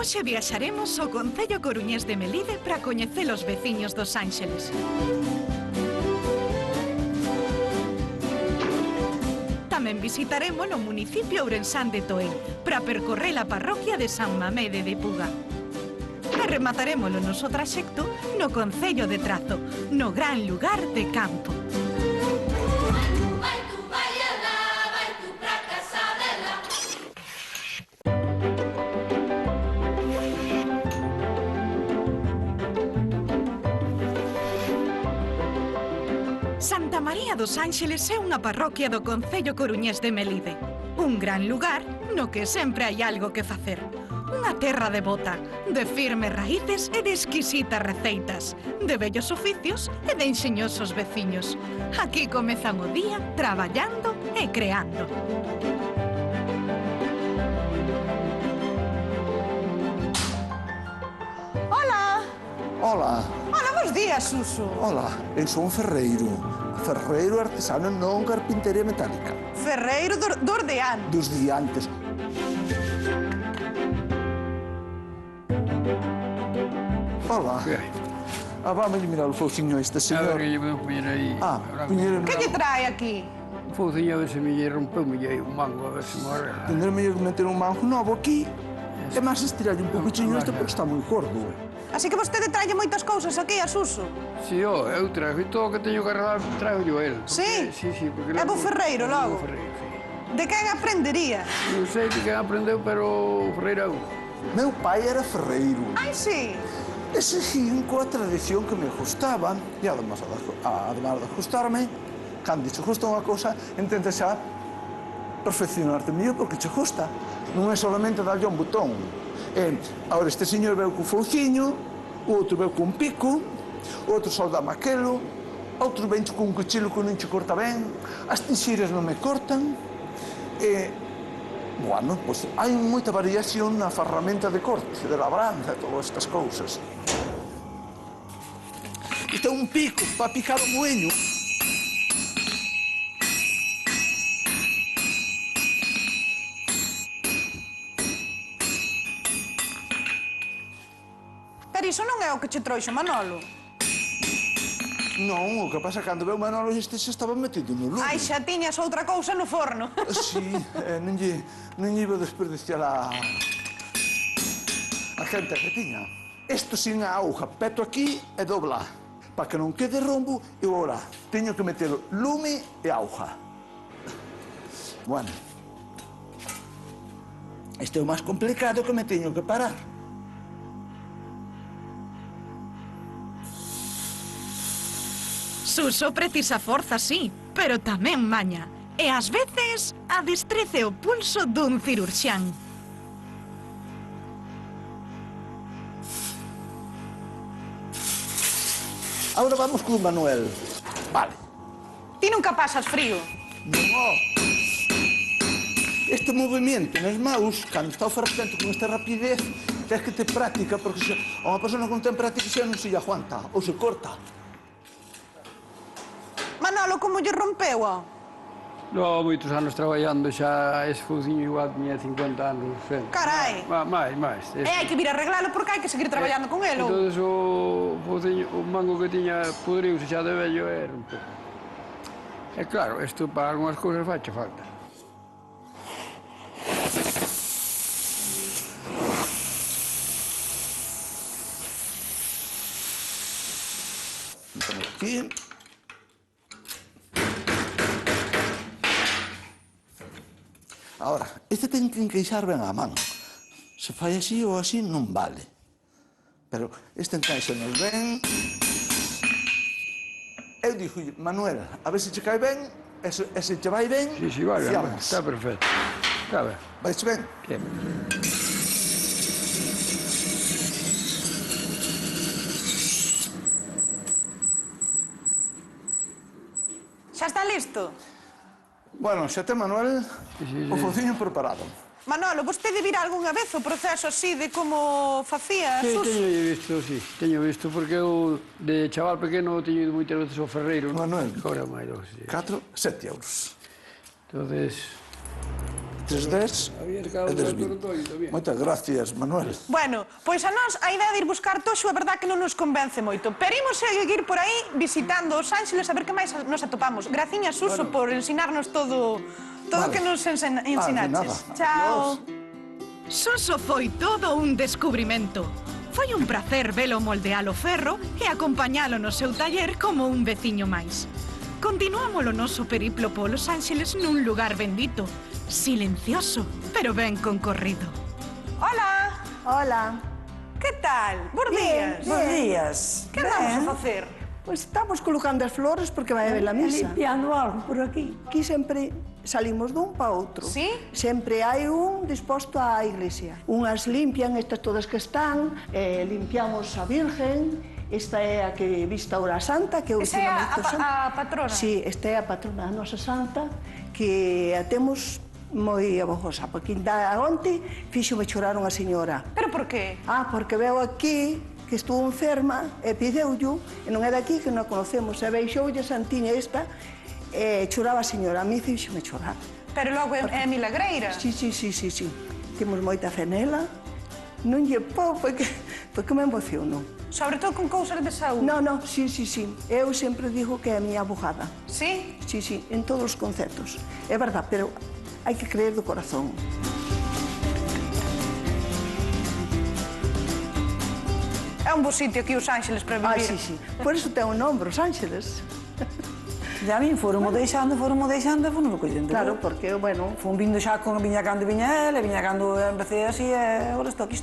Hoxe viaxaremos ao Concello coruñés de Melide para coñecer os veciños dos Ánxeles. Tamén visitaremos no municipio ourensán de Toén para percorrer a parroquia de San Mamede de Puga. E remataremos o noso traxecto no Concello de Trazo, no gran lugar de Campo. Santa María dos Ánxeles é unha parroquia do Concello coruñés de Melide. Un gran lugar no que sempre hai algo que facer. Unha terra devota, de firmes raíces e de exquisitas receitas, de bellos oficios e de enxeñosos veciños. Aquí comezan o día traballando e creando. Hola! Hola. Hola, bons días, Suso. Hola, eu son ferreiro. Ferreiro artesano, non carpintería metálica. Ferreiro dos de antes. Dos de antes. Hola. ¿Qué hay? Vamos a mirar o fouciño a este A señor. ver, que yo me poñer aí. Poñer... Que lle trae aquí? Un fouciño a ver se me lle rompeu-me aí un mango, a ver se me arregla. Tendré mellor que meter un manjo novo aquí. E máis estirarlle un pouquinho este porque está moi gordo. Así que vostede trae moitas cousas aquí a Suso. Si, eu trago, e todo o que teño que arreglar trago yo a él. Sí? Sí, porque... É bo ferreiro, logo? É bo ferreiro, sí. De quen aprendería? Non sei de quen aprendeu, pero o ferreiro é un. Meu pai era ferreiro. Ai, sí. E seguín coa tradición que me gustaba. E además de gustarme, cando che gusta unha cousa, intenta xa perfeccionarte mellor porque che gusta. Non é solamente darlle un botón. Agora este señor veu co fouciño, o outro veu con pico, o outro solda maquelo, outro ven con un cuchillo que non che corta ben, as tinxiras non me cortan. Bueno, pois hai moita variación na ferramenta de corte, de labranza, todas estas cousas. Isto é un pico para picar o moeño. Pero iso non é o que che trouxo Manolo. Non, o que pasa cando veu Manolo este se estaba metido no lume. Ai, xa tiñas outra cousa no forno. Sí, non lle iba a desperdiciar a gente que tiña. Isto sin a auga, peto aquí e dobla. Para que non quede rombo, e agora teño que meter lume e auga. Bueno. Este é o máis complicado que me teño que parar. Suso precisa forza, sí, pero tamén maña. E ás veces a destrece o pulso dun cirurxián. Agora vamos con Manuel. Vale. Ti nunca pasas frío. Non. Este movimento nas maus, cando está o ferramenta con esta rapidez, tens que ter práctica, porque se a unha persona que non ten práctica xa non se lle aguanta, ou se corta. Manolo, como lle rompeu, ó? No, moitos anos traballando xa, ese fouciño igual tiña 50 anos. Carai. Máis. E hai que vir a arreglalo porque hai que seguir traballando con ele, ou? Entonces o fouciño, o mango que tiña podriuse xa de vello e rompeu. E claro, isto para algunhas cousas faiche falta. Então aqui. Ahora, este ten que encaixar ben a man. Se fai así ou así non vale. Pero este encaixanos ben. Eu dixo, Manuel, a ver se che cae ben, e se che vai ben, Sí, vale, fiamos. está perfecto. Está ben. Vais ben? Que? Xa está listo? Bueno, xa ten Manuel o fouciño preparado. Manolo, vostede vira algunha vez o proceso así de como facía Sí, Suso? teño visto, porque eu de chaval pequeno teño ido moitas veces ao ferreiro, non? Manuel. Cobra máis, sí. 7 euros. Entonces, 3 Había e recado 10 do mil. Antonio tamén. Moitas gracias, Manuel. Bueno, pois a nós a idea de ir buscar Toxo é verdad que non nos convence moito, pero imos seguir por aí visitando Os Ángeles a ver que máis nos atopamos. Graciñas, Suso, por ensinarnos todo o que nos ensinaches. nada. Chao. Suso foi todo un descubrimento. Foi un placer velo moldear o ferro e acompañalo no seu taller como un veciño máis. Continuamos o noso periplo por Los Ángeles nun lugar bendito, silencioso, pero ben concorrido. Hola, Hola. que tal? Bos días. Bos días. Que andamos a facer? Pois estamos colocando as flores porque vai haber a misa. Limpiando algo por aquí. Aquí sempre salimos dun para outro. Sí? Sempre hai un disposto á iglesia. Unhas limpian, estas todas que están, limpiamos a Virgen, esta é a que vista a hora santa, que é Esa é últimamente a patrona? Sí, esta é a patrona, a nosa santa, que a temos moi abogosa, porque onte fíxome chorar unha señora. Pero por qué? Porque veo aquí que estuvo enferma e pideullo, e non é daqui que non a conocemos, e veixoulle santiña esta, e choraba a señora, a mí fíxome chorar. Pero logo é milagreira. Sí. Temos moita fe nela, non lle pau, porque me emociono. Sobre todo con cousas de saúde. No, sí. Eu sempre digo que é a miña abogada. Sí? Sí, en todos os conceptos. É verdad, pero hai que creer do corazón. É un bo sitio aquí Os Ángeles para vivir. Sí. Por iso ten un nombre, Os Ángeles. Ya a min foron deixando, foron collendo. Claro, porque, bueno... Fun vindo xa con viña cando viña ele, viña cando empecé así, e agora estou aquí.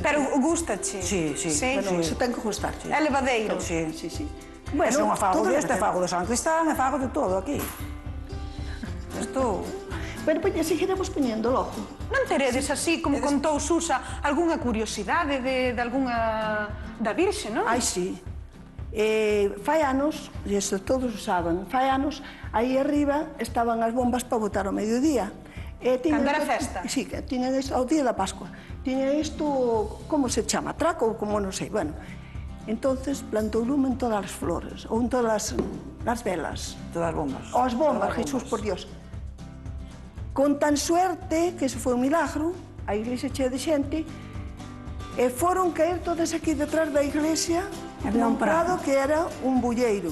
Pero gustache? Sí. Bueno, iso ten que gustar. É levadeiro? Sí. Bueno, Bueno, unha fago todo deste, levadeiro. fago de San Cristán, e fago de todo aquí. Isto... Pero pois seguiremos poñendo logo. Non teredes así, como contou Susa, algunha curiosidade de algunha... da Virxe, non? Ai, sí. Fai anos, e isto todos o saben, fai anos, aí arriba estaban as bombas para botar ao mediodía. Cando era festa? Sí, que tiñan isto, ao día da Pascua. Tiñan isto, como se chama, traco ou como non sei, bueno. Entonces plantou lume en todas as flores, ou en todas as velas. Todas as bombas. Ou as bombas, Todas as Jesús, bombas. por Dios. Con tan suerte, que ese foi un milagro, a iglesia chea de xente, e foron caer todas aquí detrás da iglesia Había un nun prado que era un bulleiro,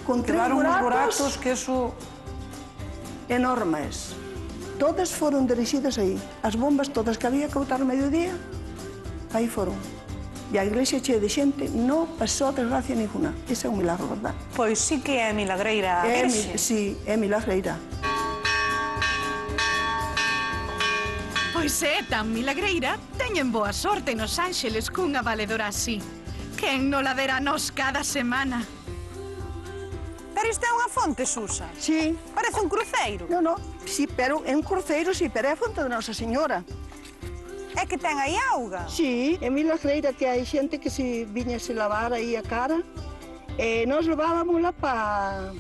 con tres Quedaron uns buracos buracos que eso... enormes. Todas foron dirixidas aí. As bombas todas que había que botar ao mediodía, aí foron. E a iglesia chea de xente non pasou desgracia ninguna. Ese é un milagro, verdad? Pois sí que é milagreira a Virxe. Sí, é milagreira. Pois é tan milagreira, teñen boa sorte nos Ángeles cunha valedora así. Quen non la dera nos cada semana? Pero isto é unha fonte, Susa. Sí. Parece un cruceiro. No, sí, pero é un cruceiro, sí, pero é a fonte de Nosa Señora. É que ten aí auga. Sí, é milagreira que hai xente que se viña se lavar aí a cara e nós levábamosla para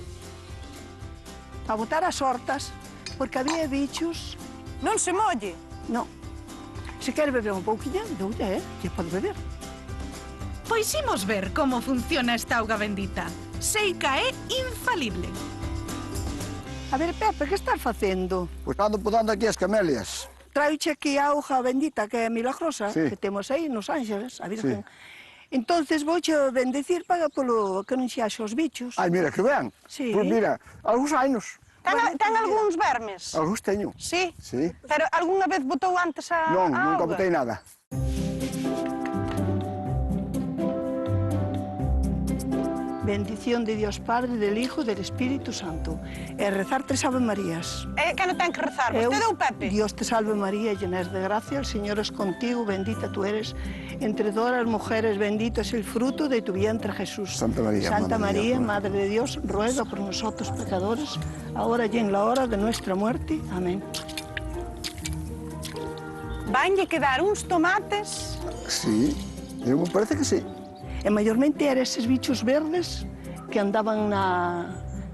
botar as hortas, porque había bichos. Non se molle. No. Se quer beber un pouquinho, doulla, que pode beber. Pois imos ver como funciona esta auga bendita. Seica é infalible. A ver, Pepe, que estás facendo? Pois ando podando aquí as camelias. Traiche aquí a auga bendita que é milagrosa, Sí. que temos aí nos Ángeles, a Virgen. Entonces vouche bendecir para polo que non se haxe os bichos. Ai, mira, que ben. Sí. Pois mira, algúns ainos. Ten algúns vermes? Algúns teño. Sí? Sí. Pero algunha vez botou antes a Non, a nunca auga? botei nada. Bendición de Dios Padre, del Hijo, del Espíritu Santo. E rezar 3 Ave Marías. Que non ten que rezar? Vostede ou Pepe? Dios te salve María, llena es de gracia, el Señor es contigo, bendita tú eres entre todas las mujeres, bendito es el fruto de tu vientre Jesús. Santa María, Santa Madre de María, Dios, Madre de Dios, ruega por nosotros pecadores, ahora y en la hora de nuestra muerte. Amén. Vanlle quedar uns tomates. Sí, eu me parece que sí. E maiormente eran eses bichos verdes que andaban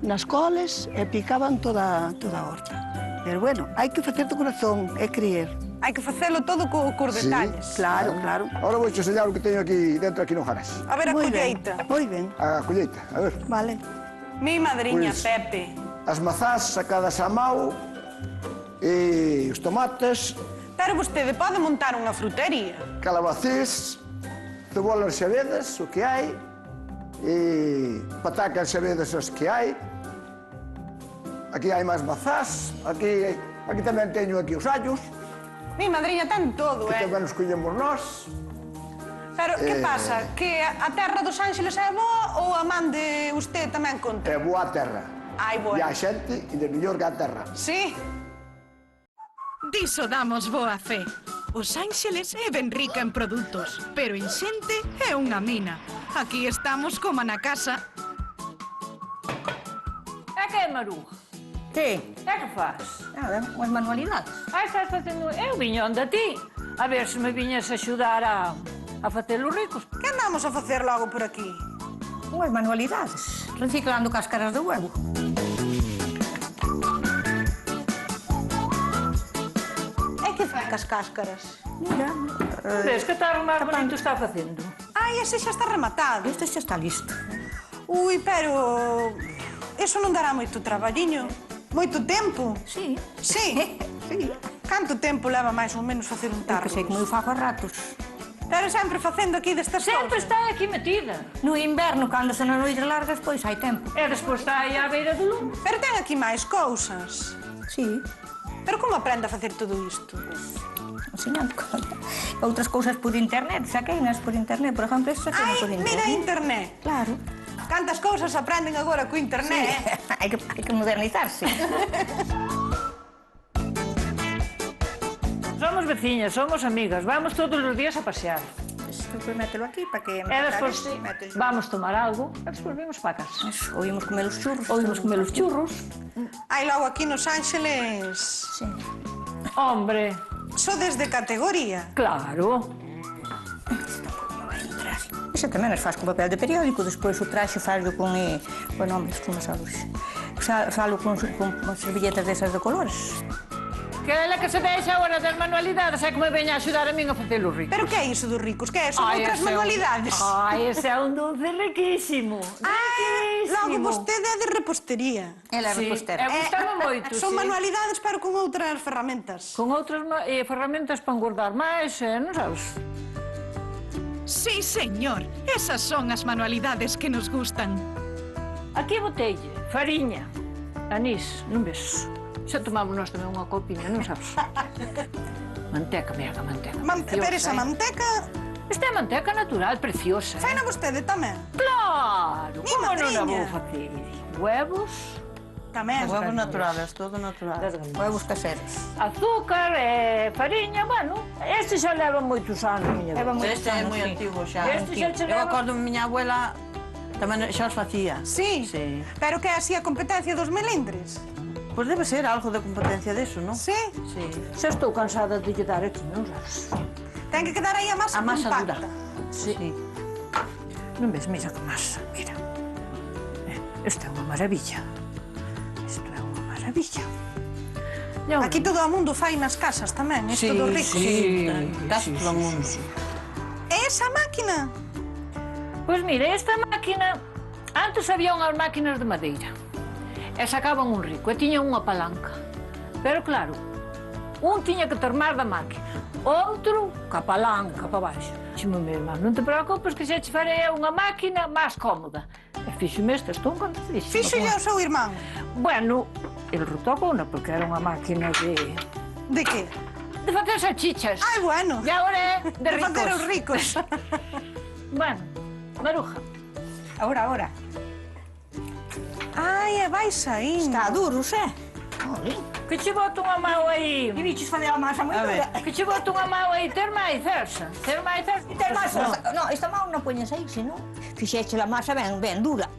nas coles e picaban toda a horta. Pero bueno, hai que facer do corazón e creer. Hai que facelo todo cos Sí. detalles. Claro, claro. Ahora vou enseñar o que teño aquí dentro, aquí no jarás. A ver a Moi ben, colleita. moi ben. A colleita, a ver. Vale. Mi madriña Pois- Pepe. As mazás sacadas a mao E os tomates, Pero vostede pode montar unha frutería. calabacís, cebolas xavedas, o que hai, e patacas xavedas os que hai. Aquí hai máis mazás, aquí tamén teño aquí os allos, Mi madriña ten todo, que tamén os collemos nós. Pero que pasa? Que a terra dos Ángeles é boa ou a man de usted tamén conta? É boa a terra. Ai, E a bueno. xente, e de mellor que a terra. Sí. Diso damos boa fe. Os Ángeles é ben rica en produtos, pero en xente é unha mina. Aquí estamos como na casa. É que é, Maruja? Que? É que faz? Nada, unhas manualidades. Estás facendo... Eu viña onde a ti, a ver se me viñas a axudar a facelo ricos. Que andamos a facer logo por aquí? Unhas manualidades. Reciclando cáscaras de huevo. É que fai cas cáscaras? Mira, Ves que tal máis bonito está facendo? Ai, ese xa está rematado. este xa está listo. Ui, pero... Eso non dará moito traballiño. Moito tempo. Sí. Sí. Sí. Canto tempo leva máis ou menos facer un Eu tarro? que sei como eu fago a ratos. Pero sempre facendo aquí destas Sempre cousas. está aquí metida. No inverno, cando se non noites largas, pois hai tempo. E despois está aí á beira do lume. Pero ten aquí máis cousas. Sí. Pero como aprende a facer todo isto? Ensinando. Outras cousas por internet, saqueinas por internet. Por exemplo, esta saqueina Ai, por internet. mira internet. Claro. Cantas cousas aprenden agora co internet, eh? hai que modernizarse. Somos veciñas, somos amigas, vamos todos os días a pasear. Despois mételo aquí para que... E despois vamos tomar algo e despois vimos para casa. Oímos comer os churros. Oímos comer os churros. Hai logo aquí nos Ángeles... Sí. Hombre, Sodes de categoría. claro. Ese tamén as faz con papel de periódico, despois o traxe fallo con... Bueno, hombre, como sabes? Falo con servilletas desas de colores. Que ela que se deixa agora das manualidades é que me veña a axudar a min a facelo rico. Pero que é iso dos ricos? Que é? Son outras ese é manualidades? Ai, ese é un dulce riquísimo. Logo vostede é de repostería. Ela é Sí, repostera. é gustame moito, Son sí. manualidades, pero con outras ferramentas. Con outras ferramentas para engordar máis, non sabes? Sí, señor. Esas son as manualidades que nos gustan. Aquí botelle fariña, anís, non ves? Xa tomamos nós tamén unha copiña, non sabes? Manteca, mira, manteca. Pero esa manteca... Esta é manteca natural, preciosa. Faina vostede tamén? Claro, Mi como non a vou madriña. facer? Huevos, Tamén. Huevos naturales, todo natural. Huevos caseros. azúcar, fariña, bueno, este xa leva moitos anos, miña Leva vida. moitos Este é anos, moi sí. antigo xa. Este xa che Eu leva... acordo miña abuela tamén xa os facía. Sí. Sí. Pero que é así a competencia dos melindres? Pois debe ser algo de competencia deso, non? Sí. Sí. Xa estou cansada de lle dar aquí, non sabes? Ten que quedar aí a masa A masa dura. compacta. Sí. Non ves, mira que masa, mira. Isto é unha maravilla. Isto é unha maravilla. Aquí todo o mundo fai nas casas tamén, isto dos ricos. Sí, casi todo o mundo. E esa máquina? Pois mira, esta máquina... Antes había unhas máquinas de madeira. E sacaban un rico e tiñan unha palanca. Pero claro, un tiña que termar da máquina, outro ca palanca para baixo. Dixeme, meu irmán, non te preocupes que xa te farei unha máquina máis cómoda. E fíxome esta, estou encantadísima. Fíxolle ao seu irmán. Bueno, ele retocou-na porque era unha máquina de De que? facer salchichas. Ai, bueno. E agora é de De facer os ricos. ricos. Bueno, Maruja, Ahora. Ai, e vai saindo. Está duros, que che boto unha mão aí. E bichos fazer a masa moi dura. Que che boto unha mão aí, ter máis Elsa. Ter máis Elsa. Ter masa. No, esta mão non poñes aí, senón fixeche a masa ben dura.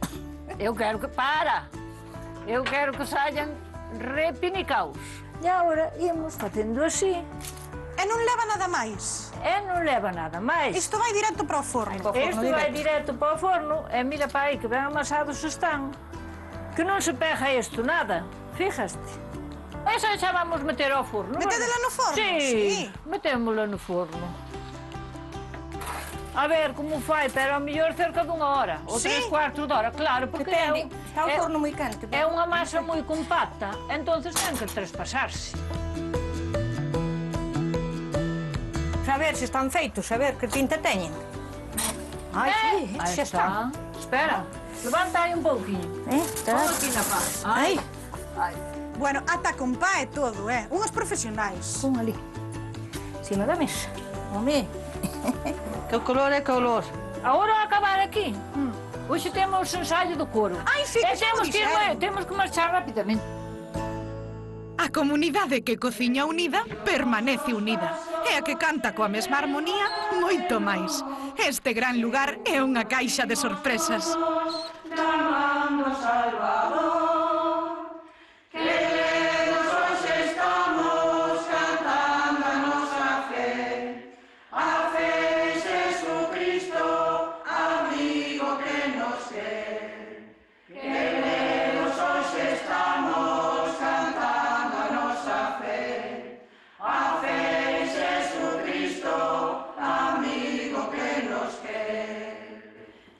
Eu quero que para. Eu quero que saian repinicaos. E agora imos facendo así. E non leva nada máis. E non leva nada máis. Isto vai directo para o forno. Isto vai directo para o forno e mira para aí que ben amasados están. Que non se pega isto nada. Fíjaste. Esa xa vamos meter ao forno. Metedela no forno? Sí, Sí. metémola no forno. A ver como fai, pero a mellor cerca dunha hora, ou Sí? 3/4 de hora, claro, porque Depende, está o forno moi quente. é unha masa moi compacta, entonces ten que traspasarse. a ver se están feitos, a ver que tinta teñen. Ai, sí, Aí xa están. Espera, levanta aí un pouquinho. Está. Pon aquí na pá. Ai, Bueno, ata con pá e todo, unhos profesionais. pon ali. Cima da mesa. Home, que color é color. Agora a acabar aquí. Hoxe temos ensaio do coro. Ai, sí, que xa temos me que dixeron. temos que marchar rapidamente. A comunidade que cociña unida permanece unida. E a que canta coa mesma armonía, moito máis. Este gran lugar é unha caixa de sorpresas.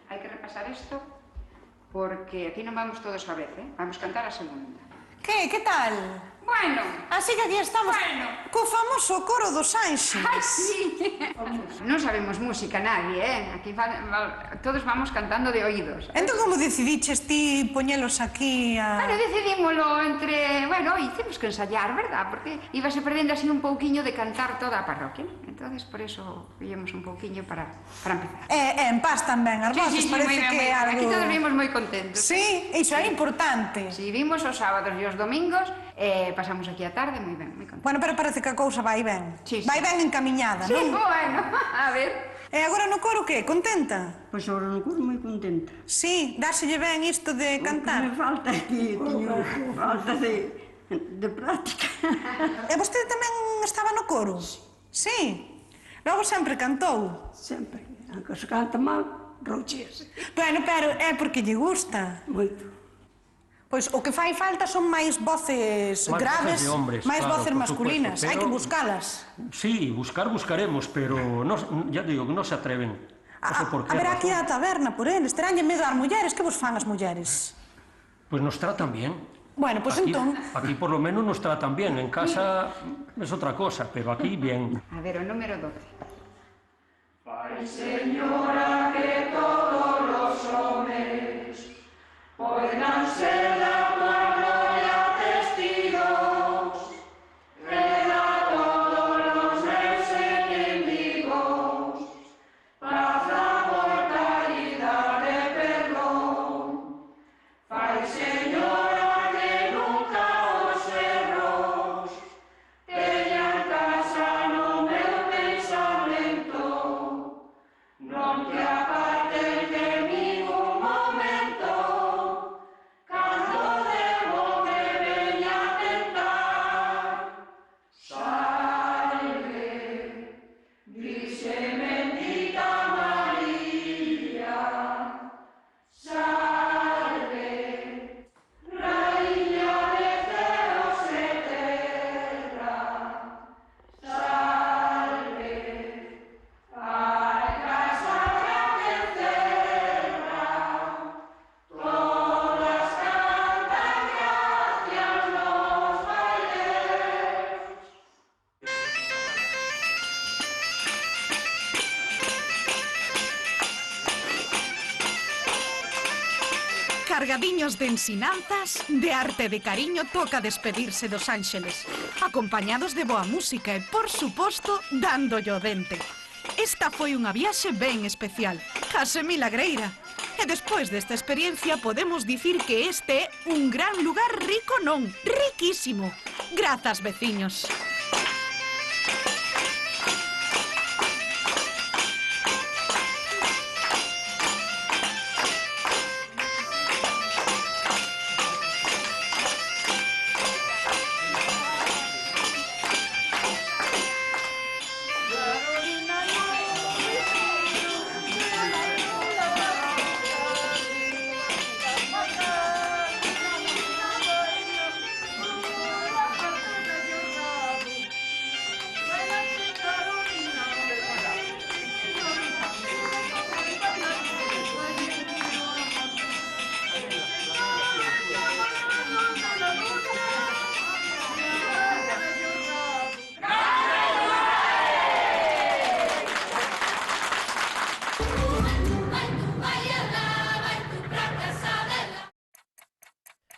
Hai que repasar isto porque aquí non vamos todos a vez, Vamos cantar a segunda. Que tal? Bueno, Así que aquí estamos Bueno. co famoso coro dos Ángeles. ai, sí. Non sabemos música nadie, Aquí todos vamos cantando de oídos. Entón, como decidiches ti poñelos aquí Bueno, a... decidímoslo entre... Bueno, hoy temos que ensayar, verdad? Porque íbase perdendo así un pouquiño de cantar toda a parroquia, ¿no? Entonces, por eso vimos un pouquiño para empezar. En paz tamén, as voces parece moi ben, que é moi ben. algo... Aquí todos vimos moi contentos. Sí, iso é importante. Sí, vimos os sábados e os domingos, pasamos aquí a tarde, moi ben, moi contentos. Bueno, pero parece que a cousa vai ben. Sí, sí. Vai ben encamiñada, Sí, non? bueno, a ver... E agora no coro que? Contenta? Pois agora no coro moi contenta. Sí, dáselle ben isto de Me cantar. falta aquí, teño falta de práctica. E vostede tamén estaba no coro? Sí. Logo sempre cantou. Sempre. Aunque se canta mal, rouchese. Bueno, pero é porque lle gusta. Moito. Pois o que fai falta son máis voces graves, voces de hombres, máis claro, voces por masculinas. supuesto, Hai que pero- buscalas. Sí, buscaremos, pero no, ya digo que no se atreven. No sé por A qué ver aquí razón. a taberna por eles. Teranlle medo ás mulleres. Que vos fan as mulleres? Pues nos tratan bien. Bueno, pois Aquí, entón... aquí por lo menos nos tratan bien. En casa es otra cosa, pero aquí bien. A ver, o número 12. Cargadiños de ensinanzas, de arte e de cariño, toca despedirse dos Ángeles, acompañados de boa música e, por suposto, dándolle o dente. Esta foi unha viaxe ben especial, case milagreira. E despois desta experiencia podemos dicir que este é un gran lugar rico non, riquísimo. Grazas, veciños.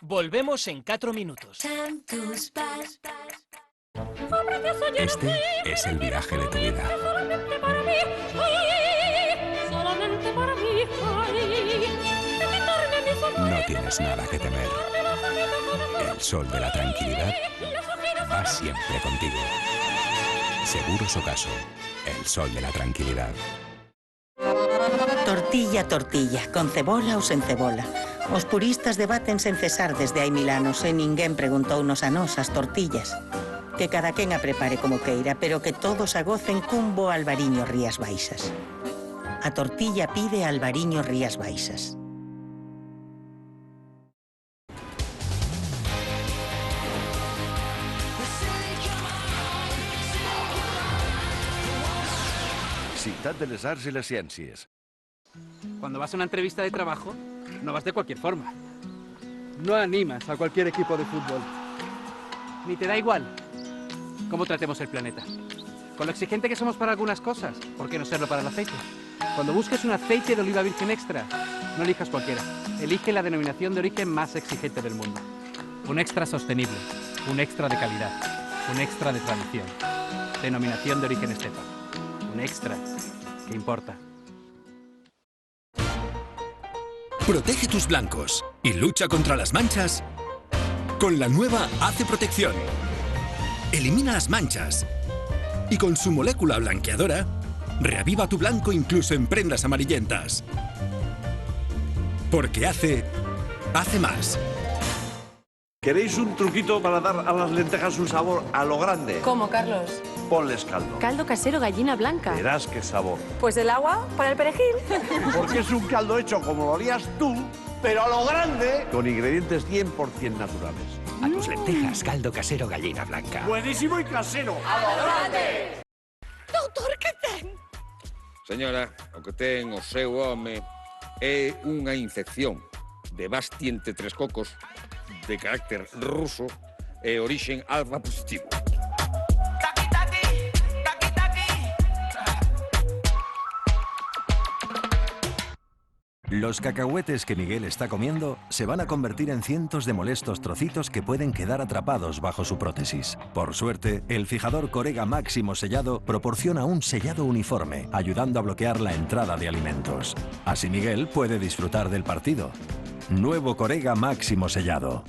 Volvemos en 4 minutos. Este es el viaje de tu vida. No tienes nada que temer. El sol de la tranquilidad va siempre contigo. Seguros Ocaso, el sol de la tranquilidad. Tortilla, tortilla, con cebola ou sen cebola. Os puristas debaten sen cesar desde hai 1000 anos e ninguén preguntounos a nós as tortillas. Que cada quen a prepare como queira, pero que todos a gocen cun bo Albariño Rías Baixas. A tortilla pide Albariño Rías Baixas. Ciutat de les Arts y las Ciencias. Cuando vas a una entrevista de trabajo, no vas de cualquier forma. No animas a cualquier equipo de fútbol. Ni te da igual cómo tratemos el planeta. Con lo exigente que somos para algunas cosas, ¿por qué no serlo para el aceite? Cuando busques un aceite de oliva virgen extra, no elijas cualquiera. Elige la denominación de origen más exigente del mundo. Un extra sostenible, un extra de calidad, un extra de tradición. Denominación de origen Estepa. Un extra que importa. Protege tus blancos y lucha contra las manchas con la nueva Ace Protección. Elimina las manchas y con su molécula blanqueadora reaviva tu blanco incluso en prendas amarillentas. Porque hace más. ¿Queréis un truquito para dar a las lentejas un sabor a lo grande? ¿Cómo, Carlos? Ponles caldo. Caldo casero gallina blanca. Verás qué sabor. Pues el agua para el perejil. Porque es un caldo hecho como lo harías tú, pero a lo grande, con ingredientes 100% naturales. A tus lentejas, caldo casero gallina blanca. Buenísimo y casero. ¡A lo grande! Doutor, que ten? Señora, o que ten o seu home é unha infección de Basti entre tres cocos de carácter ruso e origen alfa positivo. Los cacahuetes que Miguel está comiendo se van a convertir en cientos de molestos trocitos que pueden quedar atrapados bajo su prótesis. Por suerte, el fijador Corega Máximo Sellado proporciona un sellado uniforme, ayudando a bloquear la entrada de alimentos. Así Miguel puede disfrutar del partido. Nuevo Corega Máximo Sellado.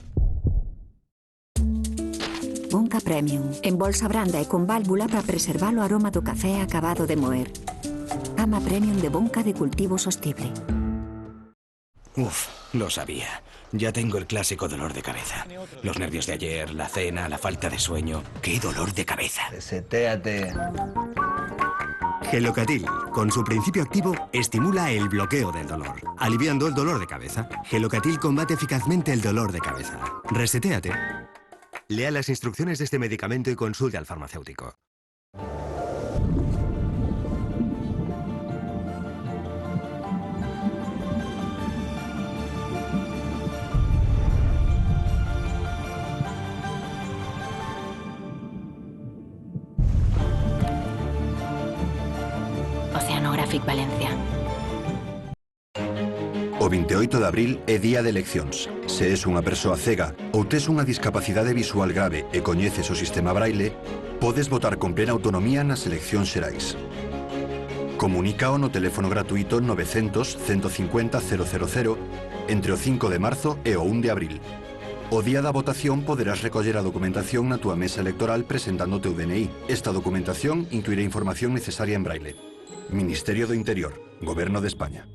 Bonca Premium, en bolsa branda e con válvula para preservar o aroma do café acabado de moer. Gama Premium de Bonca de cultivo sostible. Uf, lo sabía. Ya tengo el clásico dolor de cabeza. Los nervios de ayer, la cena, la falta de sueño. ¡Qué dolor de cabeza! Resetéate. Gelocatil, con su principio activo, estimula el bloqueo del dolor, aliviando el dolor de cabeza. Gelocatil combate eficazmente el dolor de cabeza. Resetéate. Lea las instrucciones de este medicamento y consulte al farmacéutico. Oceanographic Valencia. O 28 de abril é día de eleccións. Se és unha persoa cega ou tes unha discapacidade visual grave e coñeces o sistema Braille, podes votar con plena autonomía nas eleccións xerais. Comunícao no teléfono gratuito 900 150 000 entre o 5 de marzo e o 1 de abril. O día da votación poderás recoller a documentación na túa mesa electoral presentando o teu DNI. Esta documentación incluirá información necesaria en Braille. Ministerio do Interior, Goberno de España.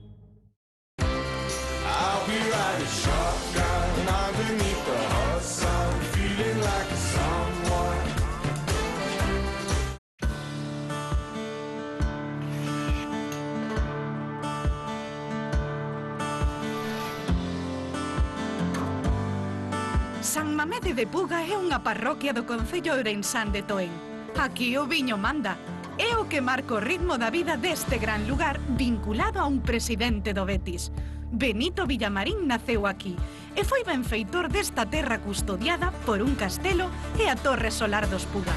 San Mamede de Puga é unha parroquia do concello ourensán de Toén. Aquí o viño manda. É o que marca o ritmo da vida deste gran lugar vinculado a un presidente do Betis. Benito Villamarín naceu aquí e foi benfeitor desta terra custodiada por un castelo e a torre solar dos Puga.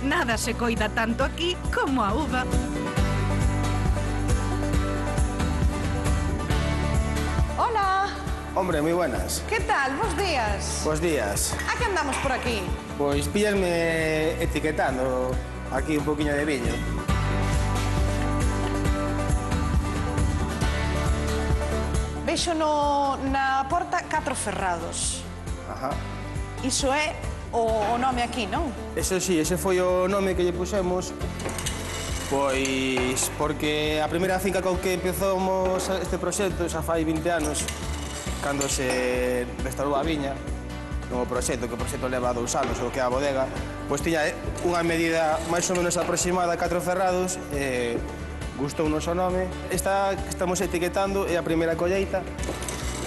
Nada se coida tanto aquí como a uva. Hola! Hombre, moi buenas. Que tal? Bos días. Bos días. A que andamos por aquí? Pois píllasme etiquetando aquí un poquinho de viño. Vexo na porta 4 ferrados. Ajá. Iso é o nome aquí, non? Eso sí, ese foi o nome que lle pusemos. Pois porque a primeira finca con que empezamos este proxecto xa fai 20 anos, cando se restaurou a viña, no proxecto, que o proxecto leva 2 anos, o que é a bodega, pois tiña unha medida máis ou menos aproximada a 4 ferrados, gustou o noso nome. Esta que estamos etiquetando é a primeira colleita,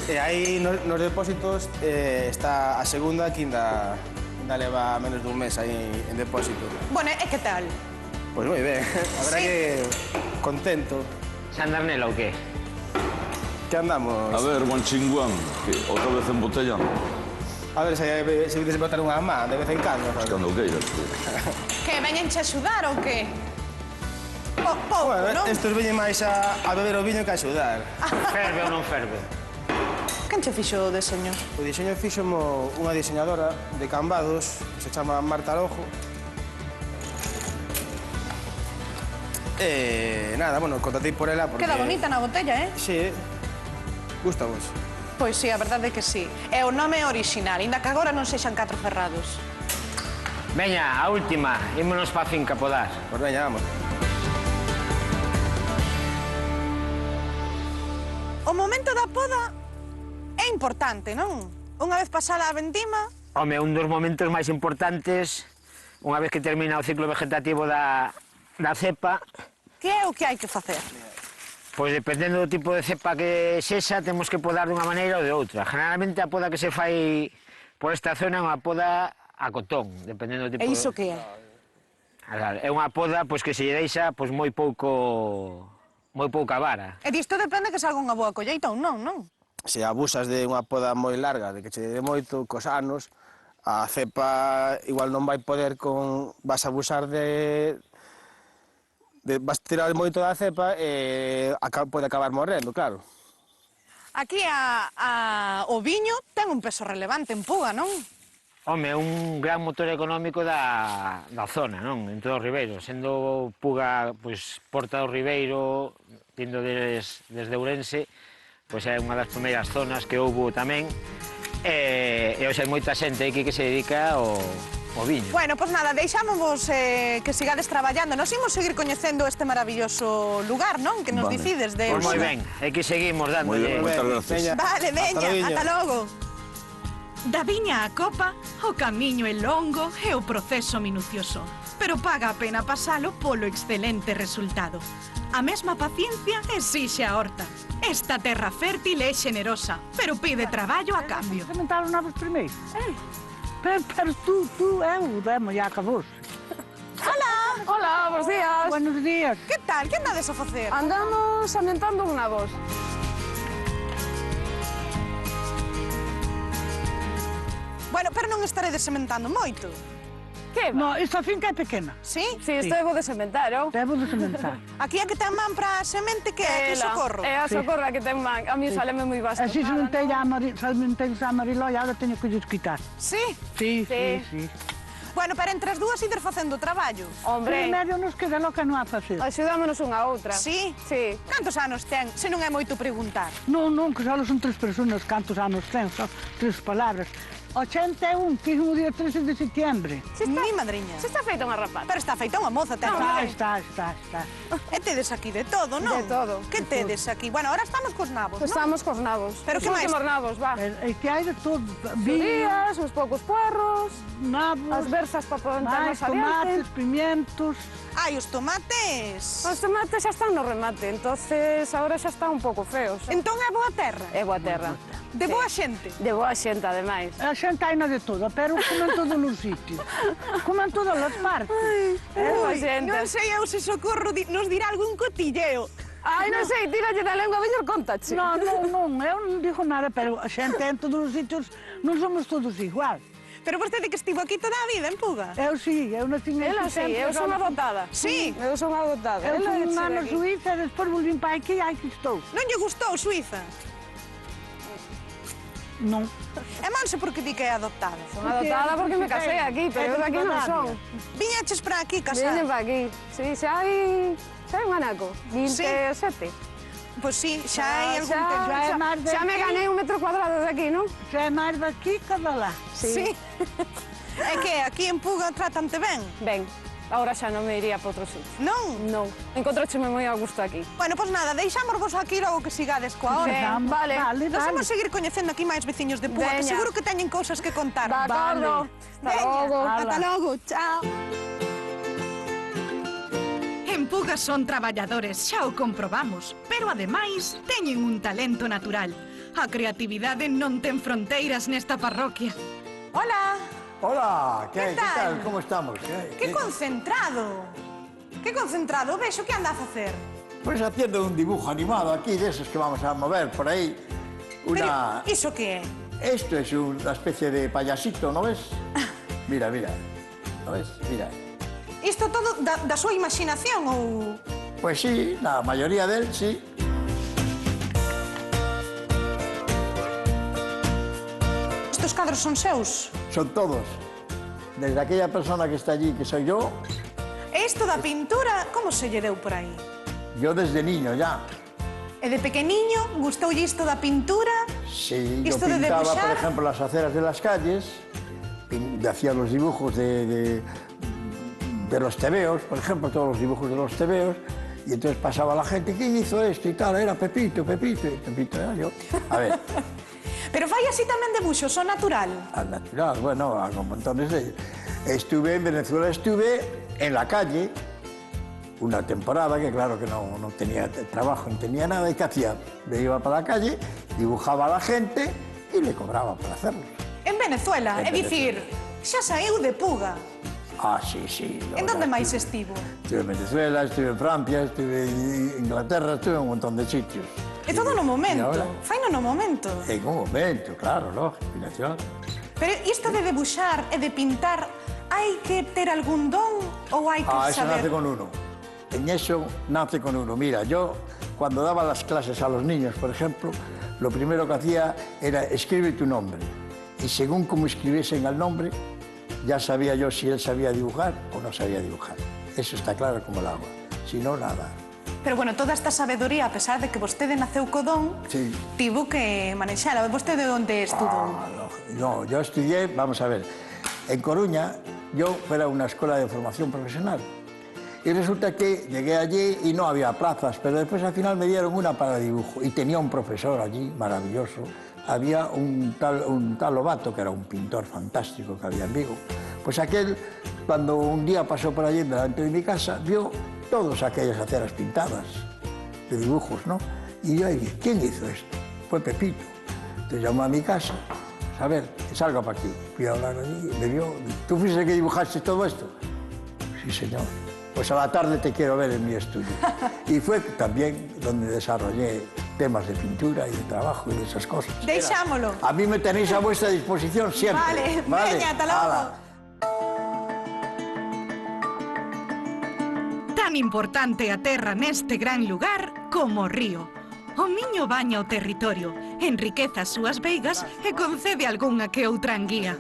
e aí nos depósitos está a segunda, que ainda leva menos dun mes aí en depósito. Bueno, e que tal? Pois moi ben, a verdad que contento. Xa andar nela ou que? Que andamos? A ver, Guanchinguán, que outra vez embotellando. A ver, se vides botar unha má de vez en cando. Cando queiras. Que, veñenche a axudar ou que? Pouco, non? Estos veñen máis a beber o viño que a axudar. Ferve ou non ferve? Quen che fixo o deseño? O diseño fixomo unha diseñadora de Cambados, que se chama Marta Rojo. Nada, bueno, contratei por ela porque... Queda bonita na botella, eh? Sí, gusta vos. Pois sí, a verdade é que sí. É o nome original, ainda que agora non sexan 4 ferrados. Veña, a última, ímonos pa finca podar. Pois veña, vamos. O momento da poda é importante, non? Unha vez pasada a vendima... Home, un dos momentos máis importantes, unha vez que termina o ciclo vegetativo da cepa... Que é o que hai que facer? Pois dependendo do tipo de cepa que sexa, temos que podar dunha maneira ou de outra. Generalmente a poda que se fai por esta zona é unha poda a cotón, dependendo do tipo... E iso que é? É unha poda pois, que se lle deixa pois, moi pouca vara. E disto depende que salga unha boa colleita ou non, non? Se abusas de unha poda moi larga, de que che dé moito, cos anos, a cepa igual non vai poder vas a abusar vas tirar moito da cepa e pode acabar morrendo, claro. Aquí o viño ten un peso relevante en Puga, non? Home, é un gran motor económico da zona, non? En todo o Ribeiro, sendo Puga, pois, Porta do Ribeiro, vindo desde Ourense, pois é unha das primeiras zonas que houbo tamén, e hoxe hai moita xente aquí que se dedica ao viño. Bueno, pois nada, deixámonos que sigades traballando. Nos imos seguir coñecendo este maravilloso lugar, non? Que nos dicides de... Pois moi ben, é que seguimos dándolle. Moi ben, moitas gracias. Vale, veña, ata logo. Da viña á copa, o camiño é longo e o proceso minucioso, pero paga a pena pasalo polo excelente resultado. A mesma paciencia exixe a horta. Esta terra fértil é xenerosa, pero pide traballo a cambio. Sementaron novos primeiro. Pero tú, demo, ya acabou. Hola! Hola, bons días. Buenos días. Que tal? Que andades a facer? Andamos sementando un nabos. Bueno, pero non estaredes sementando moito. Que va? No, esta finca é pequena. Sí? Sí, isto é bo de sementar, oh? Debo de sementar. Aquí a que ten man para a semente que é Socorro. É a Socorro a que ten man. A mí saleme moi vasto. Así sementei a Mariló e agora teño que lles quitar. Sí? Sí. Bueno, pero entre as dúas ides facendo o traballo. Hombre. Primeiro nos queda lo que non a facer. Axudámonos unha a outra. Sí? Sí. Cantos anos ten? Se non é moito preguntar. Non, que só son 3 personas. Cantos anos ten? Só 3 palabras. 81, que é o día 13 de setembro. Mi madriña. Se está feita unha rapaz. Pero está feita unha moza, ten. Está. E tedes aquí de todo, non? De todo. Que tedes aquí? Bueno, ahora estamos cos nabos, non? Estamos cos nabos. Pero que máis? Os nabos, va. E que hai de todo. Días, uns poucos puerros, nabos, as versas para plantar máis tomates, pimientos. Ai, os tomates. Os tomates xa están no remate, entonces agora xa están un pouco feos. Entón é boa terra? É boa terra. De boa xente? De boa xente, ademais. A xente hai de todo, pero como en todos os sitios. Como en todas as partes. Non sei eu se Socorro nos dirá algún cotilleo. Ai, non sei, tíralle da lengua, veñor, contache. Non, eu non digo nada, pero a xente en todos os sitios non somos todos igual. Pero vostede que estivo aquí toda a vida en Puga? Eu sí, eu nací en Ela sí, eu son adotada. Sí? Eu son adotada. Eu fui un ano a Suíza e despois volvín para aquí e aquí estou. Non lle gustou Suíza? Non. E Monse por que di que é adoptada? Son adoptada porque me casei aquí, pero eu aquí non son. Viñaches para aquí casar? Viñen para aquí. Sí, xa hai un anaco, 27. Pois sí, xa hai algún tempo. Xa me ganei 1 metro cuadrado de aquí, non? Xa é máis daqui que de lá. Sí. É que aquí en Puga trátante ben? Ben. Ahora xa non me iría para outro sitio. Non? Non. Encontrócheme moi a gusto aquí. Bueno, pois nada, deixámosvos aquí logo que sigades coa hora. Ben, vale. Nos vamos seguir coñecendo aquí máis veciños de Puga, que Veña. seguro que teñen cousas que contar. De acordo. Hasta logo. Ata logo, chao. En Puga son traballadores, xa o comprobamos, pero ademais teñen un talento natural. A creatividade non ten fronteiras nesta parroquia. Hola. Hola, ¿Qué tal? ¿Cómo estamos? Que concentrado. Que concentrado. Vexo, que anda a facer? Pues haciendo un dibujo animado aquí, de esos que vamos a mover por ahí. Una... Pero, ¿iso que é? Esto es una especie de payasito, ¿no ves? Mira, mira. ¿No ves? Mira. Isto todo da súa imaginación ou...? Pues sí, la mayoría de él, sí. Estos cadros son seus? Son todos. Desde aquella persona que está allí, que soy yo. E isto da pintura, como se lle deu por aí? Yo desde niño ya. E de pequeniño gustoulle isto da pintura? Sí, yo Isto de pintaba, debuxar? por ejemplo, las aceras de las calles, hacía los dibujos de los tebeos, por ejemplo, todos los dibujos de los tebeos, y entonces pasaba la gente, ¿quién hizo esto? Y tal, era Pepito, Pepito, y Pepito era yo. A ver. Pero fai así tamén debuxos, son natural? Al natural, bueno, hago montones de... Estuve en Venezuela, estuve en la calle una temporada, que claro que no tenía trabajo, no tenía nada, ¿y qué hacía? Me iba para la calle, dibujaba a la gente y le cobraba por hacerlo. En Venezuela, é dicir, xa saiu de Puga. Ah, sí, sí. En donde máis estivo? Estuve en Venezuela, estuve en Francia, estuve en Inglaterra, estuve en un montón de sitios. É todo no momento, faino no momento. En un momento, claro, lógico. Pero isto de debuxar e de pintar, hai que ter algún don ou hai que Eso saber? nace con uno. En eso nace con uno. Mira, yo cuando daba las clases a los niños, por ejemplo, lo primero que hacía era escribe tu nombre. Y según cómo escribiesen el nombre, ya sabía yo si él sabía dibujar o no sabía dibujar. Eso está claro como el agua. Si no, nada. Pero bueno, toda esta sabedoría, a pesar de que vostede naceu co don, Sí. tivo que manexala. Vostede onde estudou? No, yo estudié, vamos a ver, en Coruña yo era una escuela de formación profesional. Y resulta que llegué allí y no había plazas, pero después al final me dieron una para dibujo. Y tenía un profesor allí, maravilloso. Había un tal Lobato, que era un pintor fantástico que había en Vigo. Pues aquel, cuando un día pasó por allí delante de mi casa, vio todas aquellas aceras pintadas de dibujos, ¿no? Y yo dije, ¿quién hizo esto? Fue Pepito. Entonces llamó a mi casa, a ver, salga para aquí. Fui a hablar allí y me vio, ¿tú fuiste el que dibujaste todo esto? Sí, señor. Pues a la tarde te quiero ver en mi estudio. Y fue también donde desarrollé temas de pintura y de trabajo y de esas cosas. Deixámolo. A mí me tenéis a vuestra disposición siempre. Vale, veña, ata logo. Hala. Tan importante a terra neste gran lugar como o río. O Miño baña o territorio, enriqueza as súas veigas e concede algunha que outra anguía.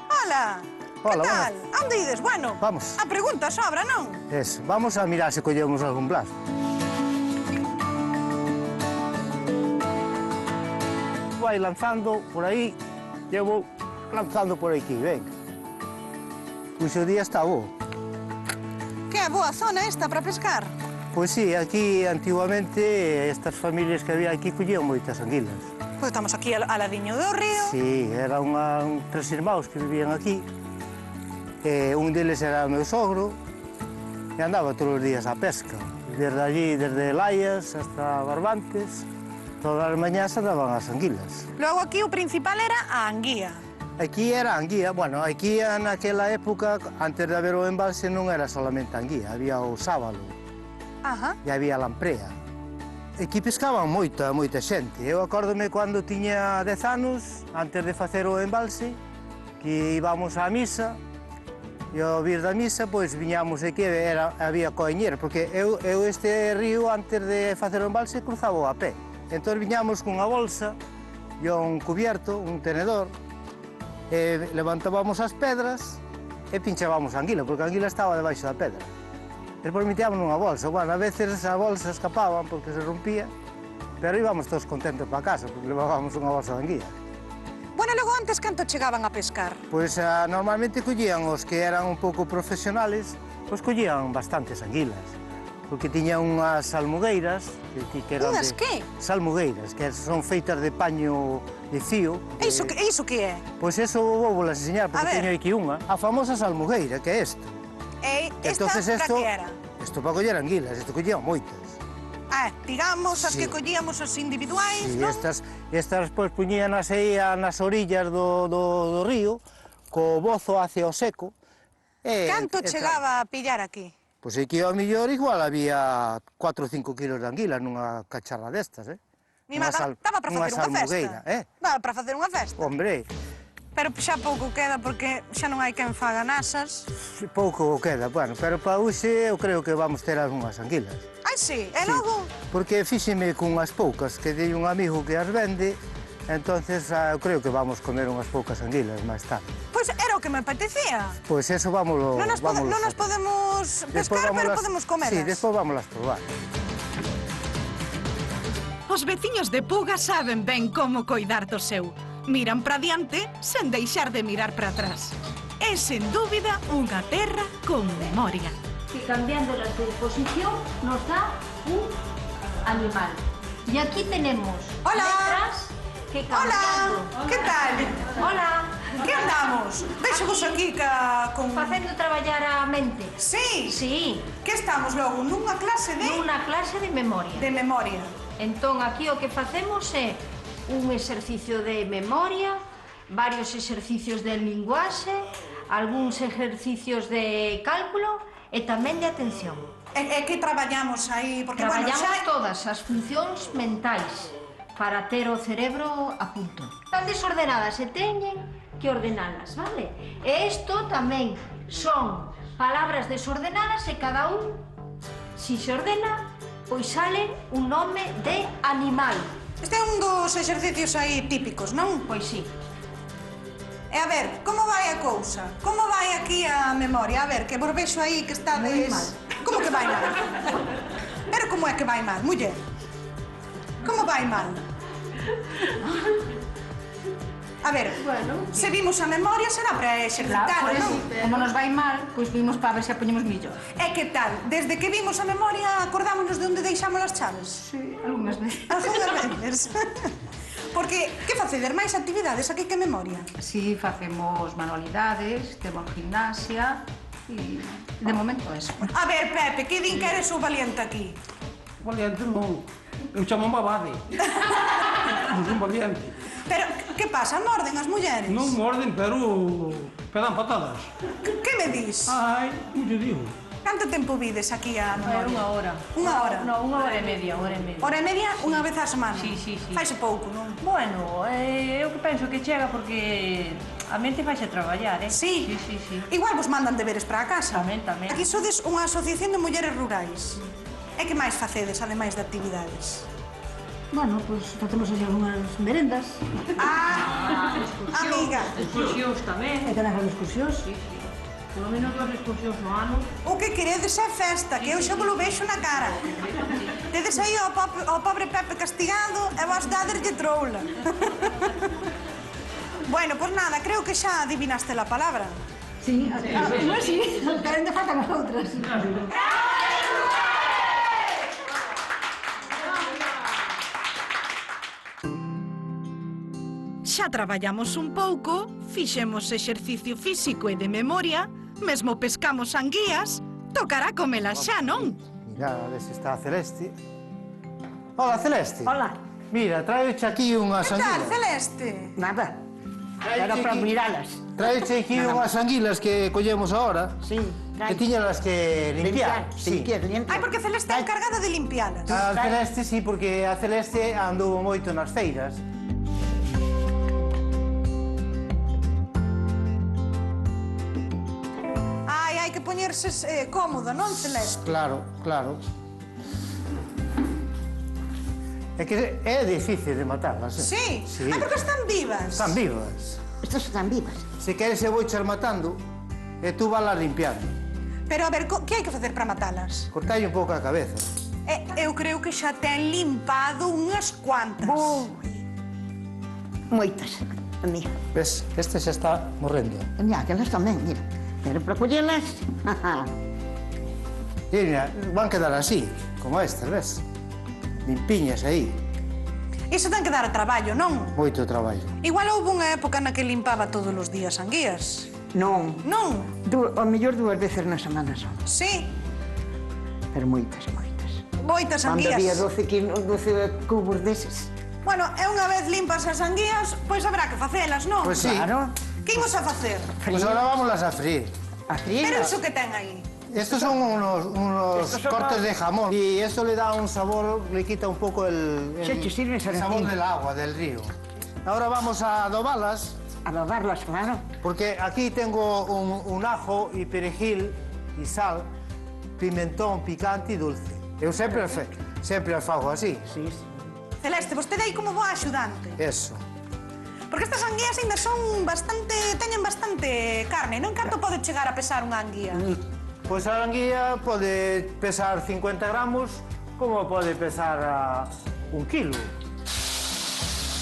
Hola. Hola, que tal? Onde ides? Bueno, Vamos. a pregunta sobra, non? Eso, vamos a mirar se collemos algún plazo. Vai lanzando por aí, eu vou lanzando por aquí, venga. Pois o día está bo. Que é boa zona esta para pescar? Pois sí, aquí antiguamente estas familias que había aquí collían moitas anguilas. Pois estamos aquí al ladiño do río. Sí, eran tres irmãos que vivían aquí. Un deles era o meu sogro e andaba todos os días a pesca. Desde allí, desde Laias hasta Barbantes, todas as mañás andaban as anguilas. Logo aquí o principal era a anguía. Aquí era a anguía, bueno, aquí naquela época, antes de haber o embalse, non era solamente a anguía, había o sábalo Ajá. e había a lamprea. Aquí pescaban moita xente. Eu acórdome cando tiña 10 anos, antes de facer o embalse, que íbamos á misa, e ao vir da misa, pois viñamos aquí, había coeñeira, porque eu este río, antes de facer o embalse, cruzaba a pé. Entón viñamos cunha bolsa, e un cubierto, un tenedor, e levantábamos as pedras e pinchábamos a anguila, porque a anguila estaba debaixo da pedra. Despois metíamos nunha bolsa. Bueno, a veces a bolsa escapaban porque se rompía, pero íbamos todos contentos para casa, porque levábamos unha bolsa de anguila. Bueno, logo antes canto chegaban a pescar? Pois normalmente collían os que eran un pouco profesionales, pois collían bastantes anguilas, porque tiñan unhas salmugueiras que eran unhas que? Salmugueiras, que son feitas de paño de fío. E iso que é? Pois eso vou volas enseñar, porque teño aquí unha. A famosa salmugueira, que é esta. E esta para que era? Isto para coller anguilas, isto collían moitas. Digamos, as que collíamos as individuais, non? Estas pois puñíanas aí nas orillas do río, co bozo hacia o seco. Canto chegaba a pillar aquí? Pois aquí ao millor igual había 4 ou 5 kilos de anguilas nunha cacharra destas, Daba para facer unha festa? Daba para facer unha festa? Hombre. Pero xa pouco queda porque xa non hai quen faga nasas. Pouco queda, bueno, pero para hoxe eu creo que vamos ter algunhas anguilas. Ai, sí, e logo? Porque fíxeme cunhas poucas, que dei un amigo que as vende, entonces eu creo que vamos comer unhas poucas anguilas máis tarde. Pois era o que me apetecía. Pois eso vámoslo... Non nos podemos pescar, pero podemos comerlas. Sí, despois vámolas probar. Os veciños de Puga saben ben como coidar do seu. Miran para diante sen deixar de mirar para atrás. É, sen dúbida, unha terra con memoria. Que cambiándolas de posición nos da un animal. Y aquí tenemos letras que cambiando... Hola, que tal? Hola. Que andamos? Vexo-vos aquí con... Facendo traballar a mente. Sí? Sí. Que estamos logo? Nunha clase de... Nunha clase de memoria. De memoria. Entón, aquí o que facemos é un exercicio de memoria, varios exercicios de linguaxe, algúns exercicios de cálculo e tamén de atención. E que traballamos aí? Porque, traballamos todas as funcións mentais para ter o cerebro a punto. Están desordenadas e teñen que ordenalas, vale? E isto tamén son palabras desordenadas e cada un, si se ordena, pois sale un nome de animal. Este é un dos exercicios aí típicos, non? Pois sí. E a ver, como vai a cousa? Como vai aquí a memoria? A ver, que vos vexo aí que estades... Moi mal. Como que vai mal? Pero como é que vai mal, muller? Como vai mal? A ver, se vimos a memoria será para exercitar, non? Como nos vai mal, pois vimos para ver se a poñemos millor. E que tal? Desde que vimos a memoria acordámonos de onde deixamos as chaves? Sí, algunhas veces. Algunhas veces. Porque, que facedes máis actividades aquí que memoria? Sí, facemos manualidades, temos gimnasia e de momento eso. A ver, Pepe, que din que eres o valiente aquí? Valiente non, eu chamo abade. Non son valiente. Pero, que pasa? Morden as mulleres? Non morden, pero dan patadas. Que me dis? Ai, non te digo. Canto tempo vides aquí a memoria? Unha hora. Unha hora? Non, unha hora e media, hora e media. Hora e media, unha vez á semana? Sí, sí, sí. Faise pouco, non? Bueno, eu que penso que chega porque a mente faixe traballar, Sí? Sí, sí, sí. Igual vos mandan deberes para a casa? Tamén, tamén. Aquí sodes unha asociación de mulleres rurais. E que máis facedes, ademais de actividades? Bueno, pois facemos así algunhas merendas. Amiga. Excursións tamén. E tamén fan excursións, sí, sí. Polo menos 2 excursións no ano. O que queredes é festa, que eu xa vos lo vexo na cara. Tedes aí ao pobre Pepe castigado e vos daderlle troula. Bueno, pois nada, creo que xa adivinaste la palabra. Sí, non sí, pero ainda faltan as outras. Xa traballamos un pouco, fixemos exercicio físico e de memoria, mesmo pescamos anguías, tocará comelas xa, non? Mira, a ver se está a Celeste. Hola, Celeste. Hola. Mira, traioche aquí unhas Que tal, anguilas. Celeste? Nada. Era para miralas. Traioche aquí unhas anguilas que collemos ahora. Sí. Que tiñalas que limpiar. Sí. Ai, porque Celeste é encargada de limpialas. A Celeste sí, porque a Celeste anduvo moito nas feiras. Ai, hai que poñerse cómoda, non, Celeste? Claro, claro. É que é difícil de matarlas, Sí? Sí. Ah, porque están vivas. Están vivas. Estas están vivas. Se queres e vou echar matando, e tú vas limpiando. Pero, a ver, que hai que facer para matalas? Cortai un pouco a cabeza. Eu creo que xa ten limpado unhas cuantas. Moitas, amiga. Ves, este xa está morrendo. Mira, que elas tamén, mira. Pero para collelas... E mira, van quedar así, como estas, ves? Limpiñas aí. Iso ten que dar a traballo, non? Moito traballo. Igual houve unha época na que limpaba todos os días anguías. Non. Non? Ao mellor 2 veces na semana son. Sí. Pero moitas, moitas. Moitas Cando anguías. había 12 cubos deses. Bueno, e unha vez limpas as anguías, pois habrá que facelas, non? Pois sí. Claro. Que imos a facer? Pois agora vámonos a freír. A freír? Pero iso que ten aí? Estos son unos cortes de jamón y esto le da un sabor, le quita un poco el sabor del agua, del río. Ahora vamos a adobarlas. Adobarlas, claro. Porque aquí tengo un ajo y perejil y sal, pimentón picante y dulce. Eu sempre as fago así. Sí, sí. Celeste, vostede aí como boa axudante. Eso. Porque estas anguías ainda son bastante... teñen bastante carne, non? Canto pode chegar a pesar unha anguía? Pois a anguía pode pesar 50 gramos, como pode pesar a 1 kilo.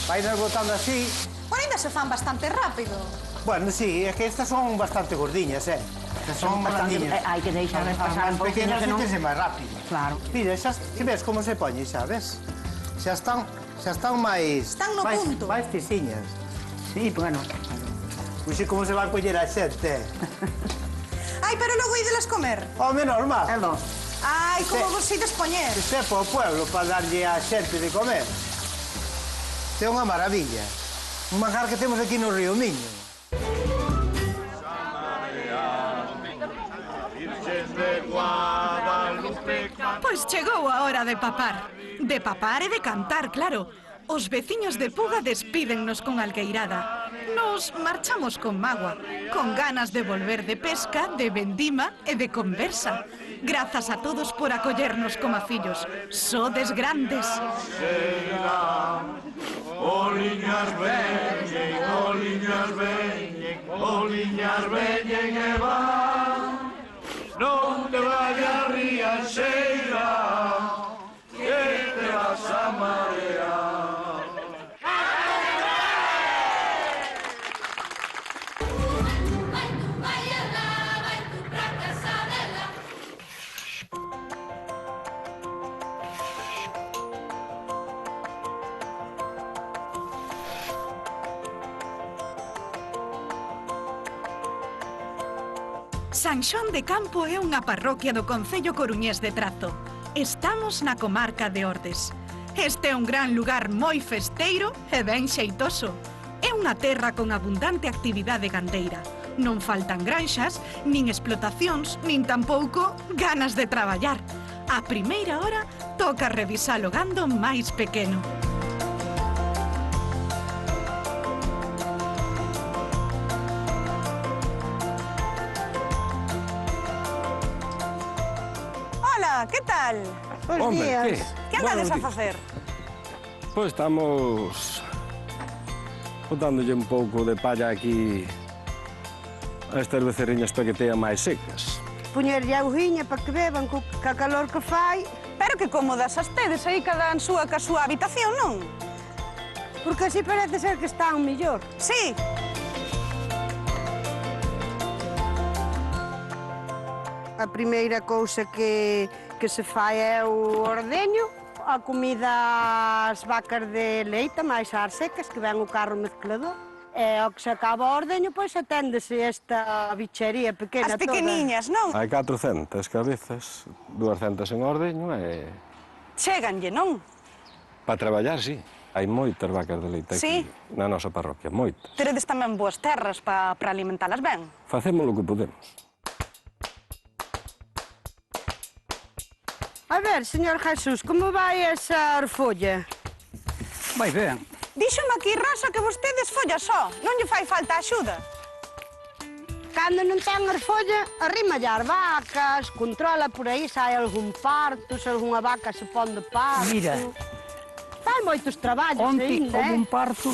Vainas botando así. Bueno, ainda se fan bastante rápido. Bueno, sí, es que estas son bastante gordiñas, Que son blandiñas. Hai que deixarlas pasar As un pouquinho, pequenas senón... fíjense máis rápido. Claro. Mira, xa ves como se poñen, xa ves? Xa están máis... Están no punto. Máis tisiñas. Sí, bueno. Pois sí, como se va a coller a xente. Ai, pero logo ídelas comer. Home, normal. Ai, como vos ides poñer? Este é por pueblo, para darlle a xente de comer. Este é unha maravilla. Un manjar que temos aquí no Río Miño. Pois chegou a hora de papar. De papar e de cantar, claro. Os veciños de Puga despídennos con algueirada. Nos marchamos con mágoa, con ganas de volver de pesca, de vendima e de conversa. Grazas a todos por acollernos como a fillos. Sodes grandes. Oliñas veñen, oliñas veñen, oliñas veñen e van. Non te vayas rianxeira, que te vas a marear. San Xoán de Campo é unha parroquia do concello coruñés de Trazo. Estamos na comarca de Ordes. Este é un gran lugar moi festeiro e ben xeitoso. É unha terra con abundante actividade gandeira. Non faltan granxas, nin explotacións, nin tampouco ganas de traballar. A primeira hora toca revisar o gando máis pequeno. Hola, que tal? Bos días. Que andades a facer? Pois estamos botándolle un pouco de palla aquí a estas becerriñas para que tean máis secas. Poñerlle augiña para que beban co calor que fai. Pero que cómodas as tedes aí cada en súa ca súa habitación, non? Porque así parece ser que están mellor. Sí. A primeira cousa que se fai é o ordeño, a comida ás vacas de leite, máis ás secas, que ven o carro mezclador. E ao que se acaba o ordeño, pois aténdese esta bichería pequena toda. As pequeniñas, non? Hai 400 cabezas, 200 en ordeño e... Chéganlle, non? Para traballar, sí. Hai moitas vacas de leite aquí na nosa parroquia, moitas. Teredes tamén boas terras para alimentalas ben? Facemos o que podemos. A ver, señor Jesús, como vai esa orfolla? Vai ben. Díxome aquí Rosa que vostedes folla só, non lle fai falta axuda. Cando non ten orfolla, arrima as vacas, controla por aí se hai algún parto, se algunha vaca se pon de parto. Mira. hai moitos traballos Onte ainda, houve un parto,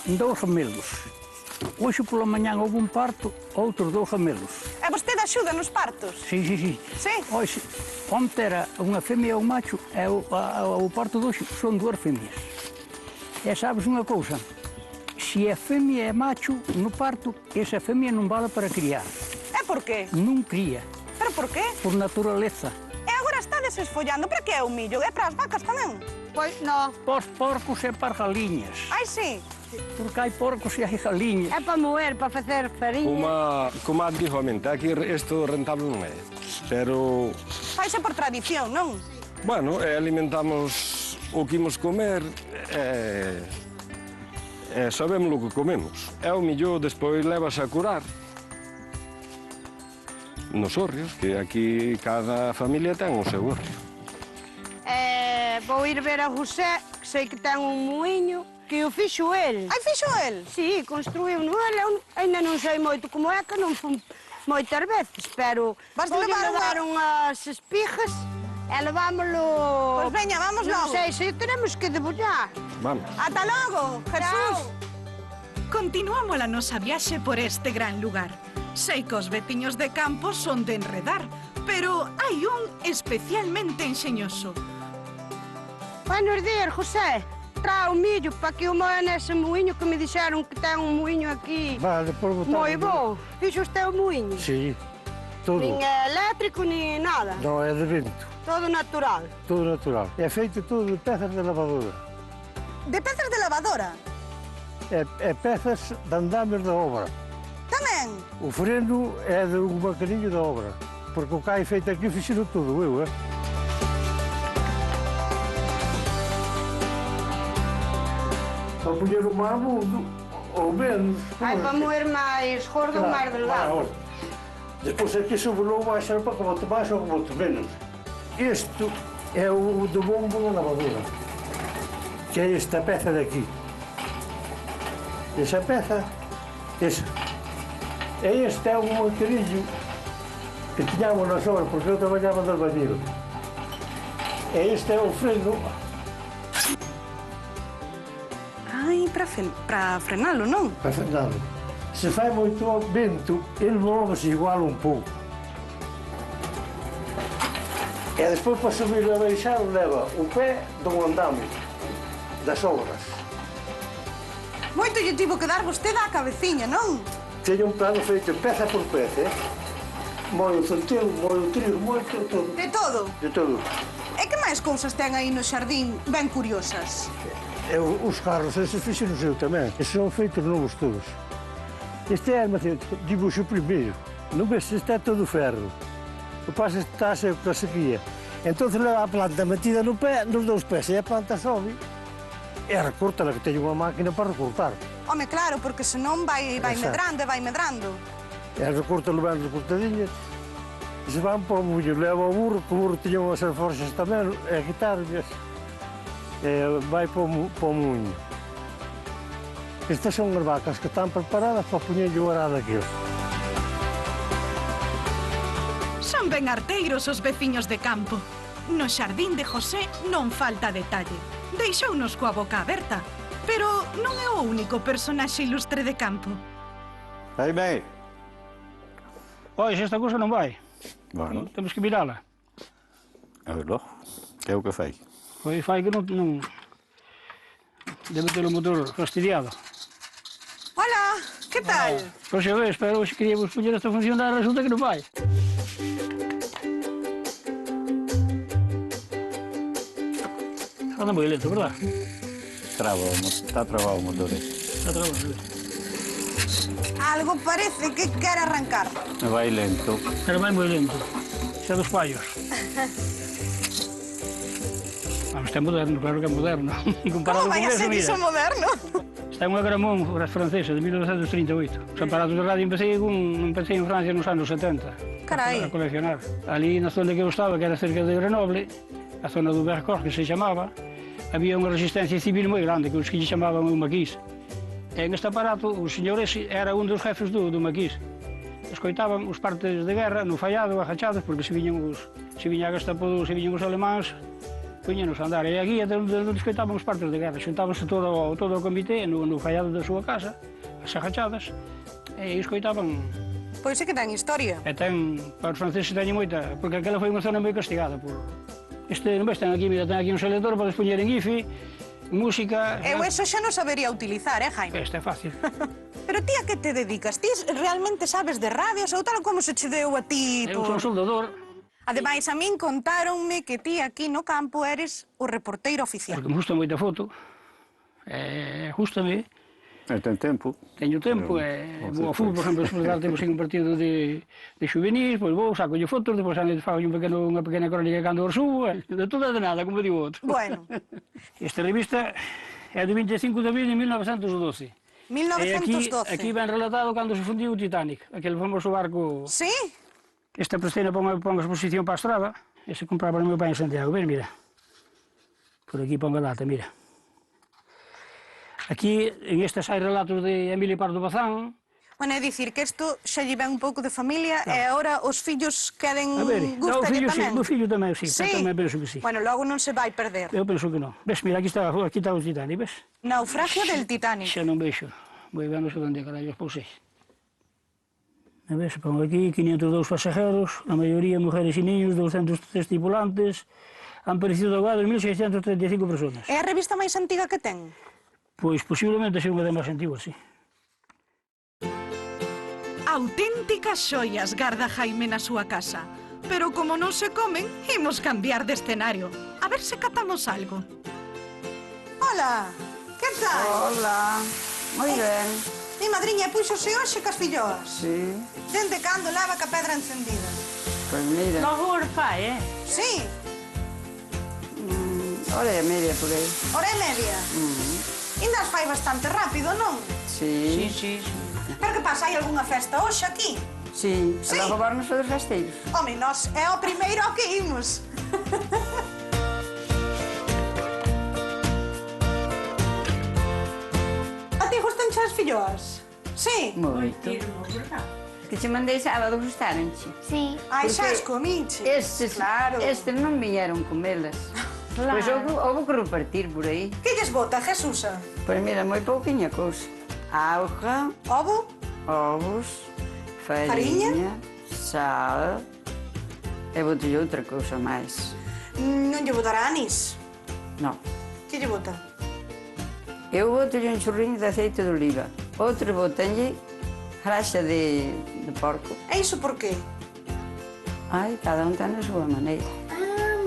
2 gemelos. Hoxe pola mañán houve un parto, outros 2 gemelos. E vostede axuda nos partos? Sí. Sí? Hoxe, onte era unha femia e un macho, e o parto de hoxe son 2 femias. E sabes unha cousa? Se a femia é macho no parto, esa femia non vale para criar. E por qué? Non cría. Pero por qué? Por naturaleza. E agora estades esfollando, para que é o millo? É para as vacas tamén? Pois non. Para os porcos e para as galiñas. Ai, sí? Porque hai porcos e hai galiñas. É para moer, para facer farinha. Como antigamente, aquí isto rentable non é. Pero, Faise por tradición, non? bueno, alimentamos o que imos comer, sabemos o que comemos. E o millón despois levas a curar nos hórreos, que aquí cada familia ten o seu hórreo. Vou ir ver a José, que sei que ten un muiño, que o fixo el. Ai, fixo el? Sí, construiu no el. Eu ainda non sei moito como é, que non fun moitas veces, pero vou levar unhas espijas e levámoslo... Pois veña, vamos Non logo. sei, se tenemos que debullar. Vamos. Ata logo, Jesús. Continuamos a nosa viaxe por este gran lugar. Sei que os veciños de campo son de enredar, pero hai un especialmente enxeñoso. Buenos días, José. Trae o millo para que o moa nese muiño que me dixeron que ten un muiño aquí. Vale, por botar... Moi bo. Fixo usted o muiño? Sí, todo. Nin eléctrico, nin nada. Non, é de vento. Todo natural. Todo natural. É feito todo de pezas de lavadora. De pezas de lavadora? É pezas de andames da obra. Tamén? O freno é de un macaninho da obra. Porque o que hai feito aquí fixeron todo eu, Para poñer o mar mundo, ou menos. Hai para moer máis gordo ou máis delgado. Depois aqui sobre o vai ser para que bote máis ou que bote menos. Isto é o do bombo da lavadora, que é esta peça daqui. Essa peça, essa. E este é um macarilho que tínhamos nas obras, porque eu trabalhava de albañil. E este é o freno. Ai, para frenalo, non? Para frenalo. Se fai moito vento, ele move-se igual un pouco. E despois para subir e baixar leva o pé do andame, das obras. Moito lle tivo que dar vostede á cabeciña, non? Teño un plano feito peza por peza, moi o centelo, moi o trigo, moi todo. De todo? De todo. E que máis cousas ten aí no xardín ben curiosas? E os carros, esses fixeron eu tamén. Esses son feitos novos todos. Este é armazém, dibuixo primeiro. Non ves, este é todo ferro. O paso está a sequía. Entón leva a planta metida no pé, nos 2 pés, e a planta sobe. E recorta, que teño unha máquina para recortar. Home, claro, porque senón vai medrando e vai medrando. E recorta-lo ben recortadinhas. E se van para o mullo, leva o burro, que o burro tiña unhas alforxas tamén, e quitarlles. E vai para o muño. Estas son as vacas que están preparadas para poñerlle o arado aquilo. Son ben arteiros os veciños de campo. No xardín de José non falta detalle. Deixounos coa boca aberta. Pero non é o único personaxe ilustre de campo. Aí ben. Pois, esta cousa non vai. Bueno. Temos que virala. A verlo. Que é o que fai? Pois fai que non... Debe ter o motor fastidiado. Hola, que tal? Pois eu vez, pero hoxe queríamos poñer esta funcionar, resulta que non vai. Anda moi lento, verdad? Está trabado o motor. Está trabado, sí. Algo parece que quer arrancar. Vai lento. Pero vai moi lento. Xa dos fallos. Vamos, isto é moderno, claro que é moderno. Como vai a ser iso moderno? Isto é unha Gramón francesa de 1938. Os aparatos de radio empecé en Francia nos anos 70. Carai. A coleccionar. Ali na zona que eu estaba, que era cerca de Grenoble, a zona do Vercors, que se chamaba, había unha resistencia civil moi grande, que os que lle chamaban o maquis. E en este aparato, o señor ese era un dos jefes do maquis. Escoitaban os partes de guerra no fallado, agachados, porque se viñan a Gestapo, se viñan os alemáns, Puñenos a andar. E aquí é onde escoitaban os partos de guerra. Xuntábanse todo o comité no fallado da súa casa, as agachadas, e escoitaban. Pois sí que ten historia. E ten, para os franceses teñen moita, porque aquela foi unha zona moi castigada. Non ves, ten aquí un selector, podes poñer en IFI, música... Eu eso xa non sabería utilizar, Jaime? Este é fácil. Pero ti a que te dedicas? Ti realmente sabes de radios ou tal como se che deu a ti? Eu son soldador. Ademais, a min contáronme que ti aquí no campo eres o reporteiro oficial. Porque me gusta moita foto. Gústame. Ten tempo. Teño tempo, vou ao fútbol, por exemplo, despois de temos un partido de juvenis, pois vou, sacolle fotos, depois fago unha pequena crónica cando os subo, de todo e de nada, como digo outro. Bueno. Esta revista é de 25 de abril de 1912. 1912. Aquí ben relatado cando se fundiu o Titanic, aquele famoso barco... Sí? Esta prestina pon a exposición para a estrada, e se compraba no meu pai en Santiago. Ves, mira. Por aquí pon a data, mira. Aquí, en estes hai relatos de Emilio Pardo Bazán. Bueno, é dicir que isto xa lle ven un pouco de familia e agora os fillos queren gustalle tamén. O fillo tamén, sí, tamén penso que sí. Bueno, logo non se vai perder. Eu penso que non. Ves, mira, aquí está o Titanic, ves? Naufragio del Titanic. Xa non vexo. Vou ver, non sei onde carallo os pousei. A ver, se pongo aquí 502 pasajeros, a maioría mujeres e niños, 203 tripulantes, han perecido ahogados 1.635 personas. É a revista máis antiga que ten? Pois posiblemente sea unha das máis antiguas, sí. Auténticas xoias garda Jaime na súa casa. Pero como non se comen, imos cambiar de escenario. A ver se catamos algo. Hola, que tal? Hola, moi ben. Mi madriña puxose hoxe cas filloas. Sí. Dende cando lava ca pedra encendida? Pois mira. Logo os fai, Sí. Hora e media por aí. Hora e media? Ainda as fai bastante rápido, non? Sí. Sí. Pero que pasa, hai algunha festa hoxe aquí? Sí, a robarnos os rasteiros. Home, nós é o primeiro ao que imos. A ti gustanche as filloas? Sí? Moito. Que che mandei sábado, gustaronche? Sí. Ai, xa as comiche. Estes non viñeron comelas. Claro. Pois houve que repartir por aí. Que lles bota, Jesusa? Pois mira, moi pouquiña cousa. Auga. Ovo. Ovos. Farinha. Sal. E botolle outra cousa máis. Non lle botará anís? Non. Que lle bota? Eu botolle un churriño de aceite de oliva. Outro botanlle graxa de porco. E iso por qué? Ai, cada un ten a súa maneira.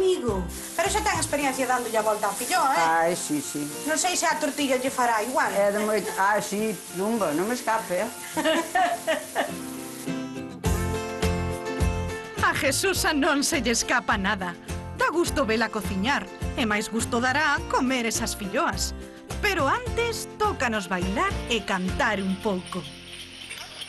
Amigo. Pero xa ten experiencia dándolle a volta á filloa, Ai, sí. Non sei se a tortilla lle fará igual. É de moito... sí, zumba, non me escape, A Jesusa non se lle escapa nada. Dá gusto vela cociñar, e máis gusto dará comer esas filloas. Pero antes, tócanos bailar e cantar un pouco.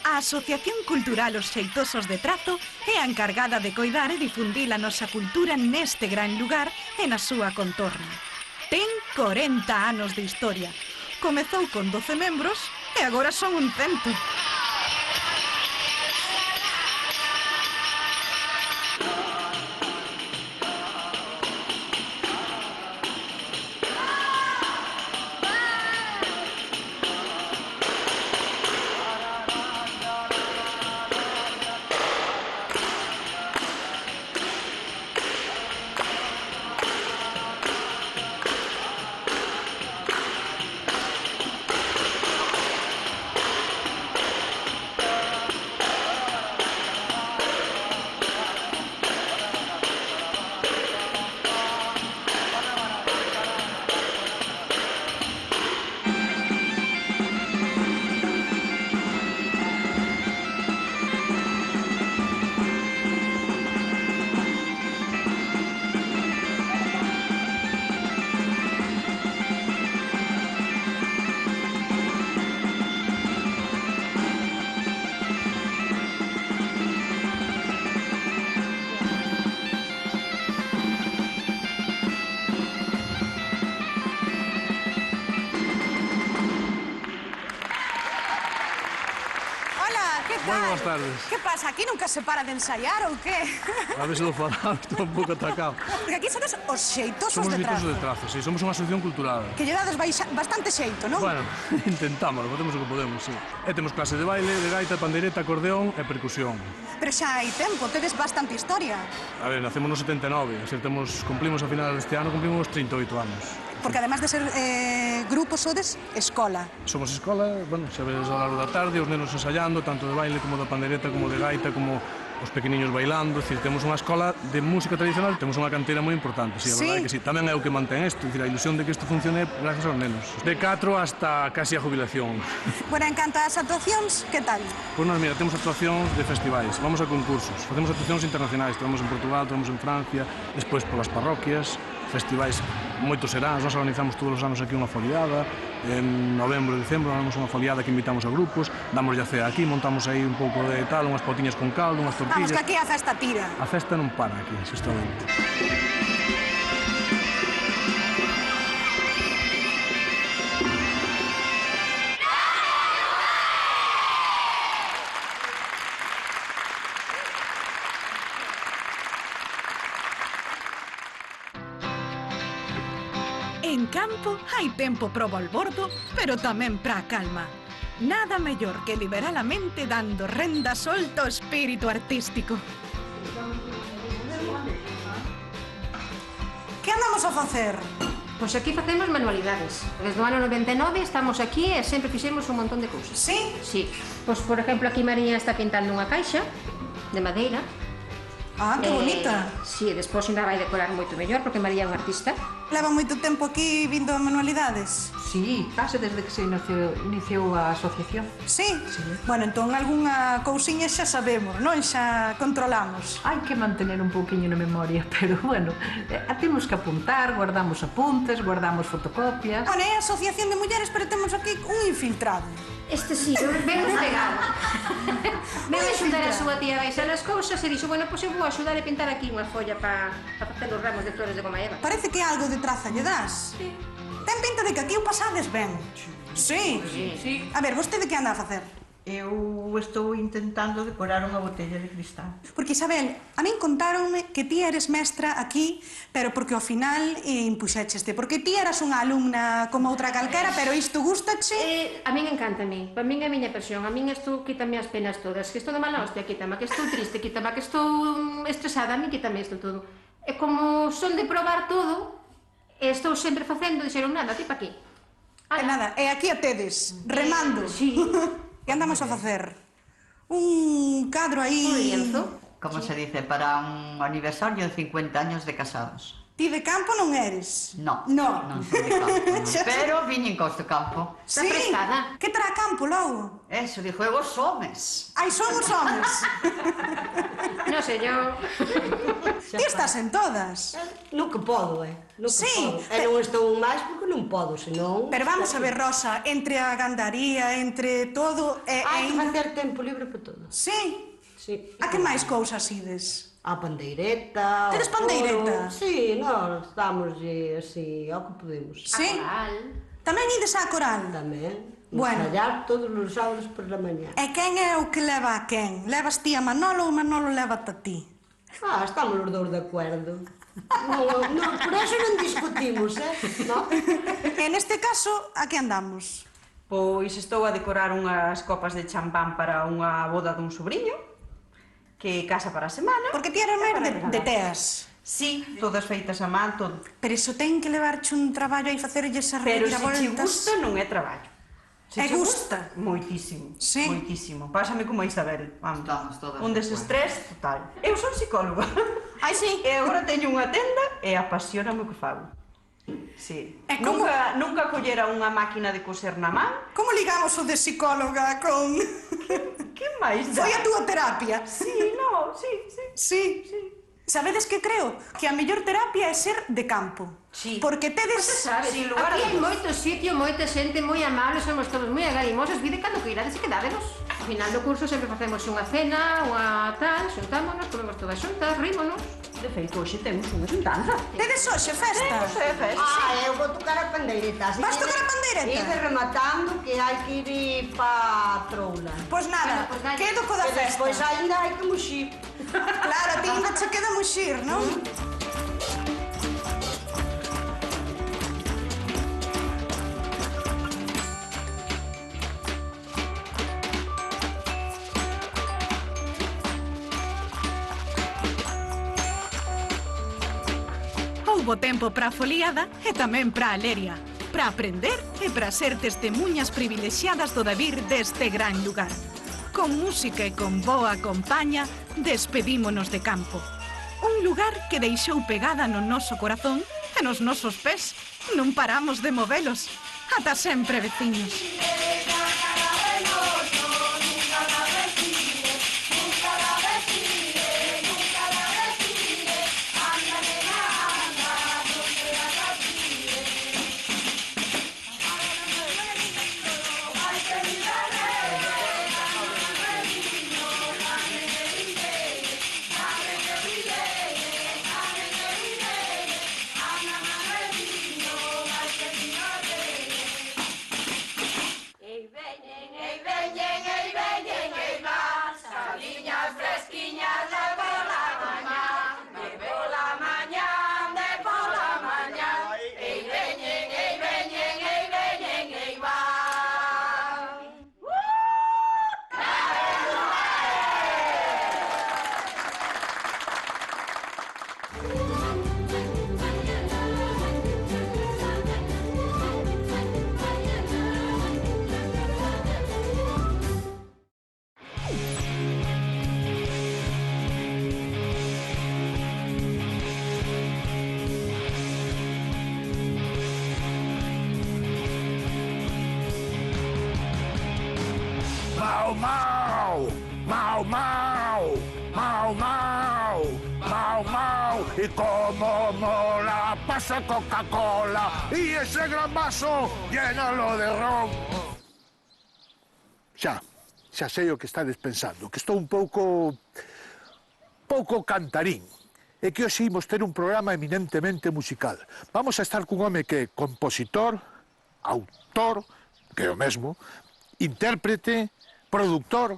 A Asociación Cultural Os Xeitosos de Trazo é a encargada de coidar e difundir a nosa cultura neste gran lugar e na súa contorna. Ten 40 anos de historia. Comezou con 12 membros e agora son un 100. tal? boas tardes. Que pasa, aquí nunca se para de ensaiar ou que? A ver se lo falaba, estou un pouco atacado. Porque aquí sodes os xeitosos Somos de xeitosos trazo. de trazo, sí, somos unha asociación cultural. Que lle dades bastante xeito, non? Bueno, intentámoslo, facemos o que podemos, sí. E temos clase de baile, de gaita, pandeireta, acordeón e percusión. Pero xa hai tempo, tedes bastante historia. A ver, nacemos no 79, así cumplimos a final deste ano, cumplimos 38 anos. Porque además de ser grupo sodes escola. Somos escola, bueno, xa vedes ao largo da tarde, os nenos ensaiando, tanto de baile como da pandereta, como de gaita, como os pequeniños bailando, é dicir, temos unha escola de música tradicional, temos unha cantera moi importante, sí, a verdade é que sí, tamén é o que mantén isto, é dicir, a ilusión de que isto funcione gracias aos nenos, de 4 hasta casi a jubilación. Bueno, en canto ás actuacións, que tal? Pois nós, mira, temos actuacións de festivais, vamos a concursos, facemos actuacións internacionais, temos en Portugal, temos en Francia, despois polas parroquias, festivais moitos seráns, nós organizamos todos os anos aquí unha foliada, en novembro e dicembro damos unha foliada que invitamos a grupos, damos a cea aquí, montamos aí un pouco de tal, unhas potiñas con caldo, unhas tortillas. Vamos, que aquí a festa tira. A festa non para aquí, xustamente. En campo hai tempo pro bolbordo, pero tamén pra calma. Nada mellor que liberar a mente dando renda solta ao espírito artístico. Que andamos a facer? Pois aquí facemos manualidades. Desde o ano 99 estamos aquí e sempre fixemos un montón de cousas. Sí? Sí. Pois, por exemplo, aquí María está pintando unha caixa de madeira. Ah, que bonita. Sí, despois ainda vai decorar moito mellor, porque María é unha artista. Leva moito tempo aquí vindo a manualidades? Sí, case desde que se iniciou a asociación. Sí? Sí. Bueno, entón algunha cousiña xa sabemos, non? Xa controlamos. Hai que mantener un pouquiño na memoria, pero bueno, temos que apuntar, guardamos apuntes, guardamos fotocopias. Bueno, é a asociación de mulleres, pero temos aquí un infiltrado. Este sí, vemos pegado. Veu axudar a súa tía a baixar as cousas e dixo, bueno, pois eu vou axudar a pintar aquí unha folla para facer os ramos de flores de goma eva. Parece que algo de traza lle das. Sí. Ten pinta de que aquí o pasades ben. Sí. Sí. A ver, vostede que anda a facer? Eu estou intentando decorar unha botella de cristal. Porque, Isabel, a min contáronme que ti eres mestra aquí, pero porque ao final impuxécheste. Porque ti eras unha alumna como outra calquera, pero isto gustache? A min encanta a min. Para min é a miña pasión. A min isto quítame as penas todas. Que estou de mala hostia, quítame. Que estou triste, quítame. Que estou estresada, a min quítame isto todo. E como son de probar todo, e estou sempre facendo, dixeron nada, ti pa aquí. E nada, e aquí a tedes, remando. Sí. Que andamos a facer? Un cadro aí... Un lienzo. Como se dice, para un aniversario de 50 años de casados. Ti de campo non eres? No, no. Non son de campo, no. Pero viñen cos de campo. Sí? Que terá campo logo? Eso, dixo, eu os homes. Ai, son os homes. Non sei, yo... Ti estás en todas. No que podo, no que Sí, podo. E non estou máis porque non podo, senón... Pero vamos a ver, Rosa, entre a gandaría, entre todo... Hai que facer tempo libre para todo. Sí? Sí. A que máis cousas ides? A pandeireta... Tedes ao pandeireta? coro. Sí, nós estamos así, ao que podemos. Sí? Tamén ides á coral? Tamén. Bueno. Ensayar todos os sábados por la mañá. E quen é o que leva a quen? Levas ti a Manolo ou Manolo leva-te a ti? Ah, estamos os dous de acordo. No, por eso non discutimos, no? E neste caso, a que andamos? Pois estou a decorar unhas copas de champán para unha boda dun sobrinho que casa para a semana. Porque ti eras máis de teas. Sí, todas feitas a man, todo. Pero iso ten que levarche un traballo aí facerlle esas Pero reviravoltas. se che gusta non é traballo. E gusta? Moitísimo, sí. Moitísimo. Pásame como a Isabel, vamos. Estamos todas Un desestrés total. Eu son psicóloga. Ai, sí? E agora teño unha tenda e apasioname o que fago. Sí. E como... Nunca collera unha máquina de coser na man. Como ligamos o de psicóloga con... Que máis dá? Foi a túa terapia? Sí, no, sí. Sí? Sabedes que creo? Que a mellor terapia é ser de campo. Sí. Porque tedes... Sabes, aquí hai moito sitio, moita xente moi amable, somos todos moi agarimosos, vide cando que irades e quedádenos. Ao final do curso sempre facemos unha cena, unha tal, xuntámonos, comemos todas xuntas, rímonos. De feito, hoxe temos unha xuntanza. Tedes hoxe festa? Temos festa, Ah, eu vou tocar a pandeiretas. Vas tocar a pandeireta? E de rematando que hai que ir pa troula. Pois nada, quedo co da E festa. despois ainda hai que muxir. Claro, a ti ainda che queda muxir, non? Houbo tempo para a foliada e tamén para a leria, para aprender e para ser testemunhas privilexiadas do devir deste gran lugar. Con música e con boa compaña, despedímonos de campo. Un lugar que deixou pegada no noso corazón e nos nosos pés. Non paramos de movelos. Ata sempre, veciños. Mau, mau, mau, mau, mau, mau, mau, mau. Y como mola, pasa Coca-Cola y ese gran vaso llénalo de ron. Xa sei o que estades pensando, que estou un pouco cantarín. E que hoxe imos ter un programa eminentemente musical. Vamos a estar cun home que é compositor, autor, que é o mesmo, intérprete, productor.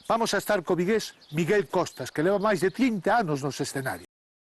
Vamos a estar co vigués Miguel Costas, que leva máis de 30 anos nos escenarios.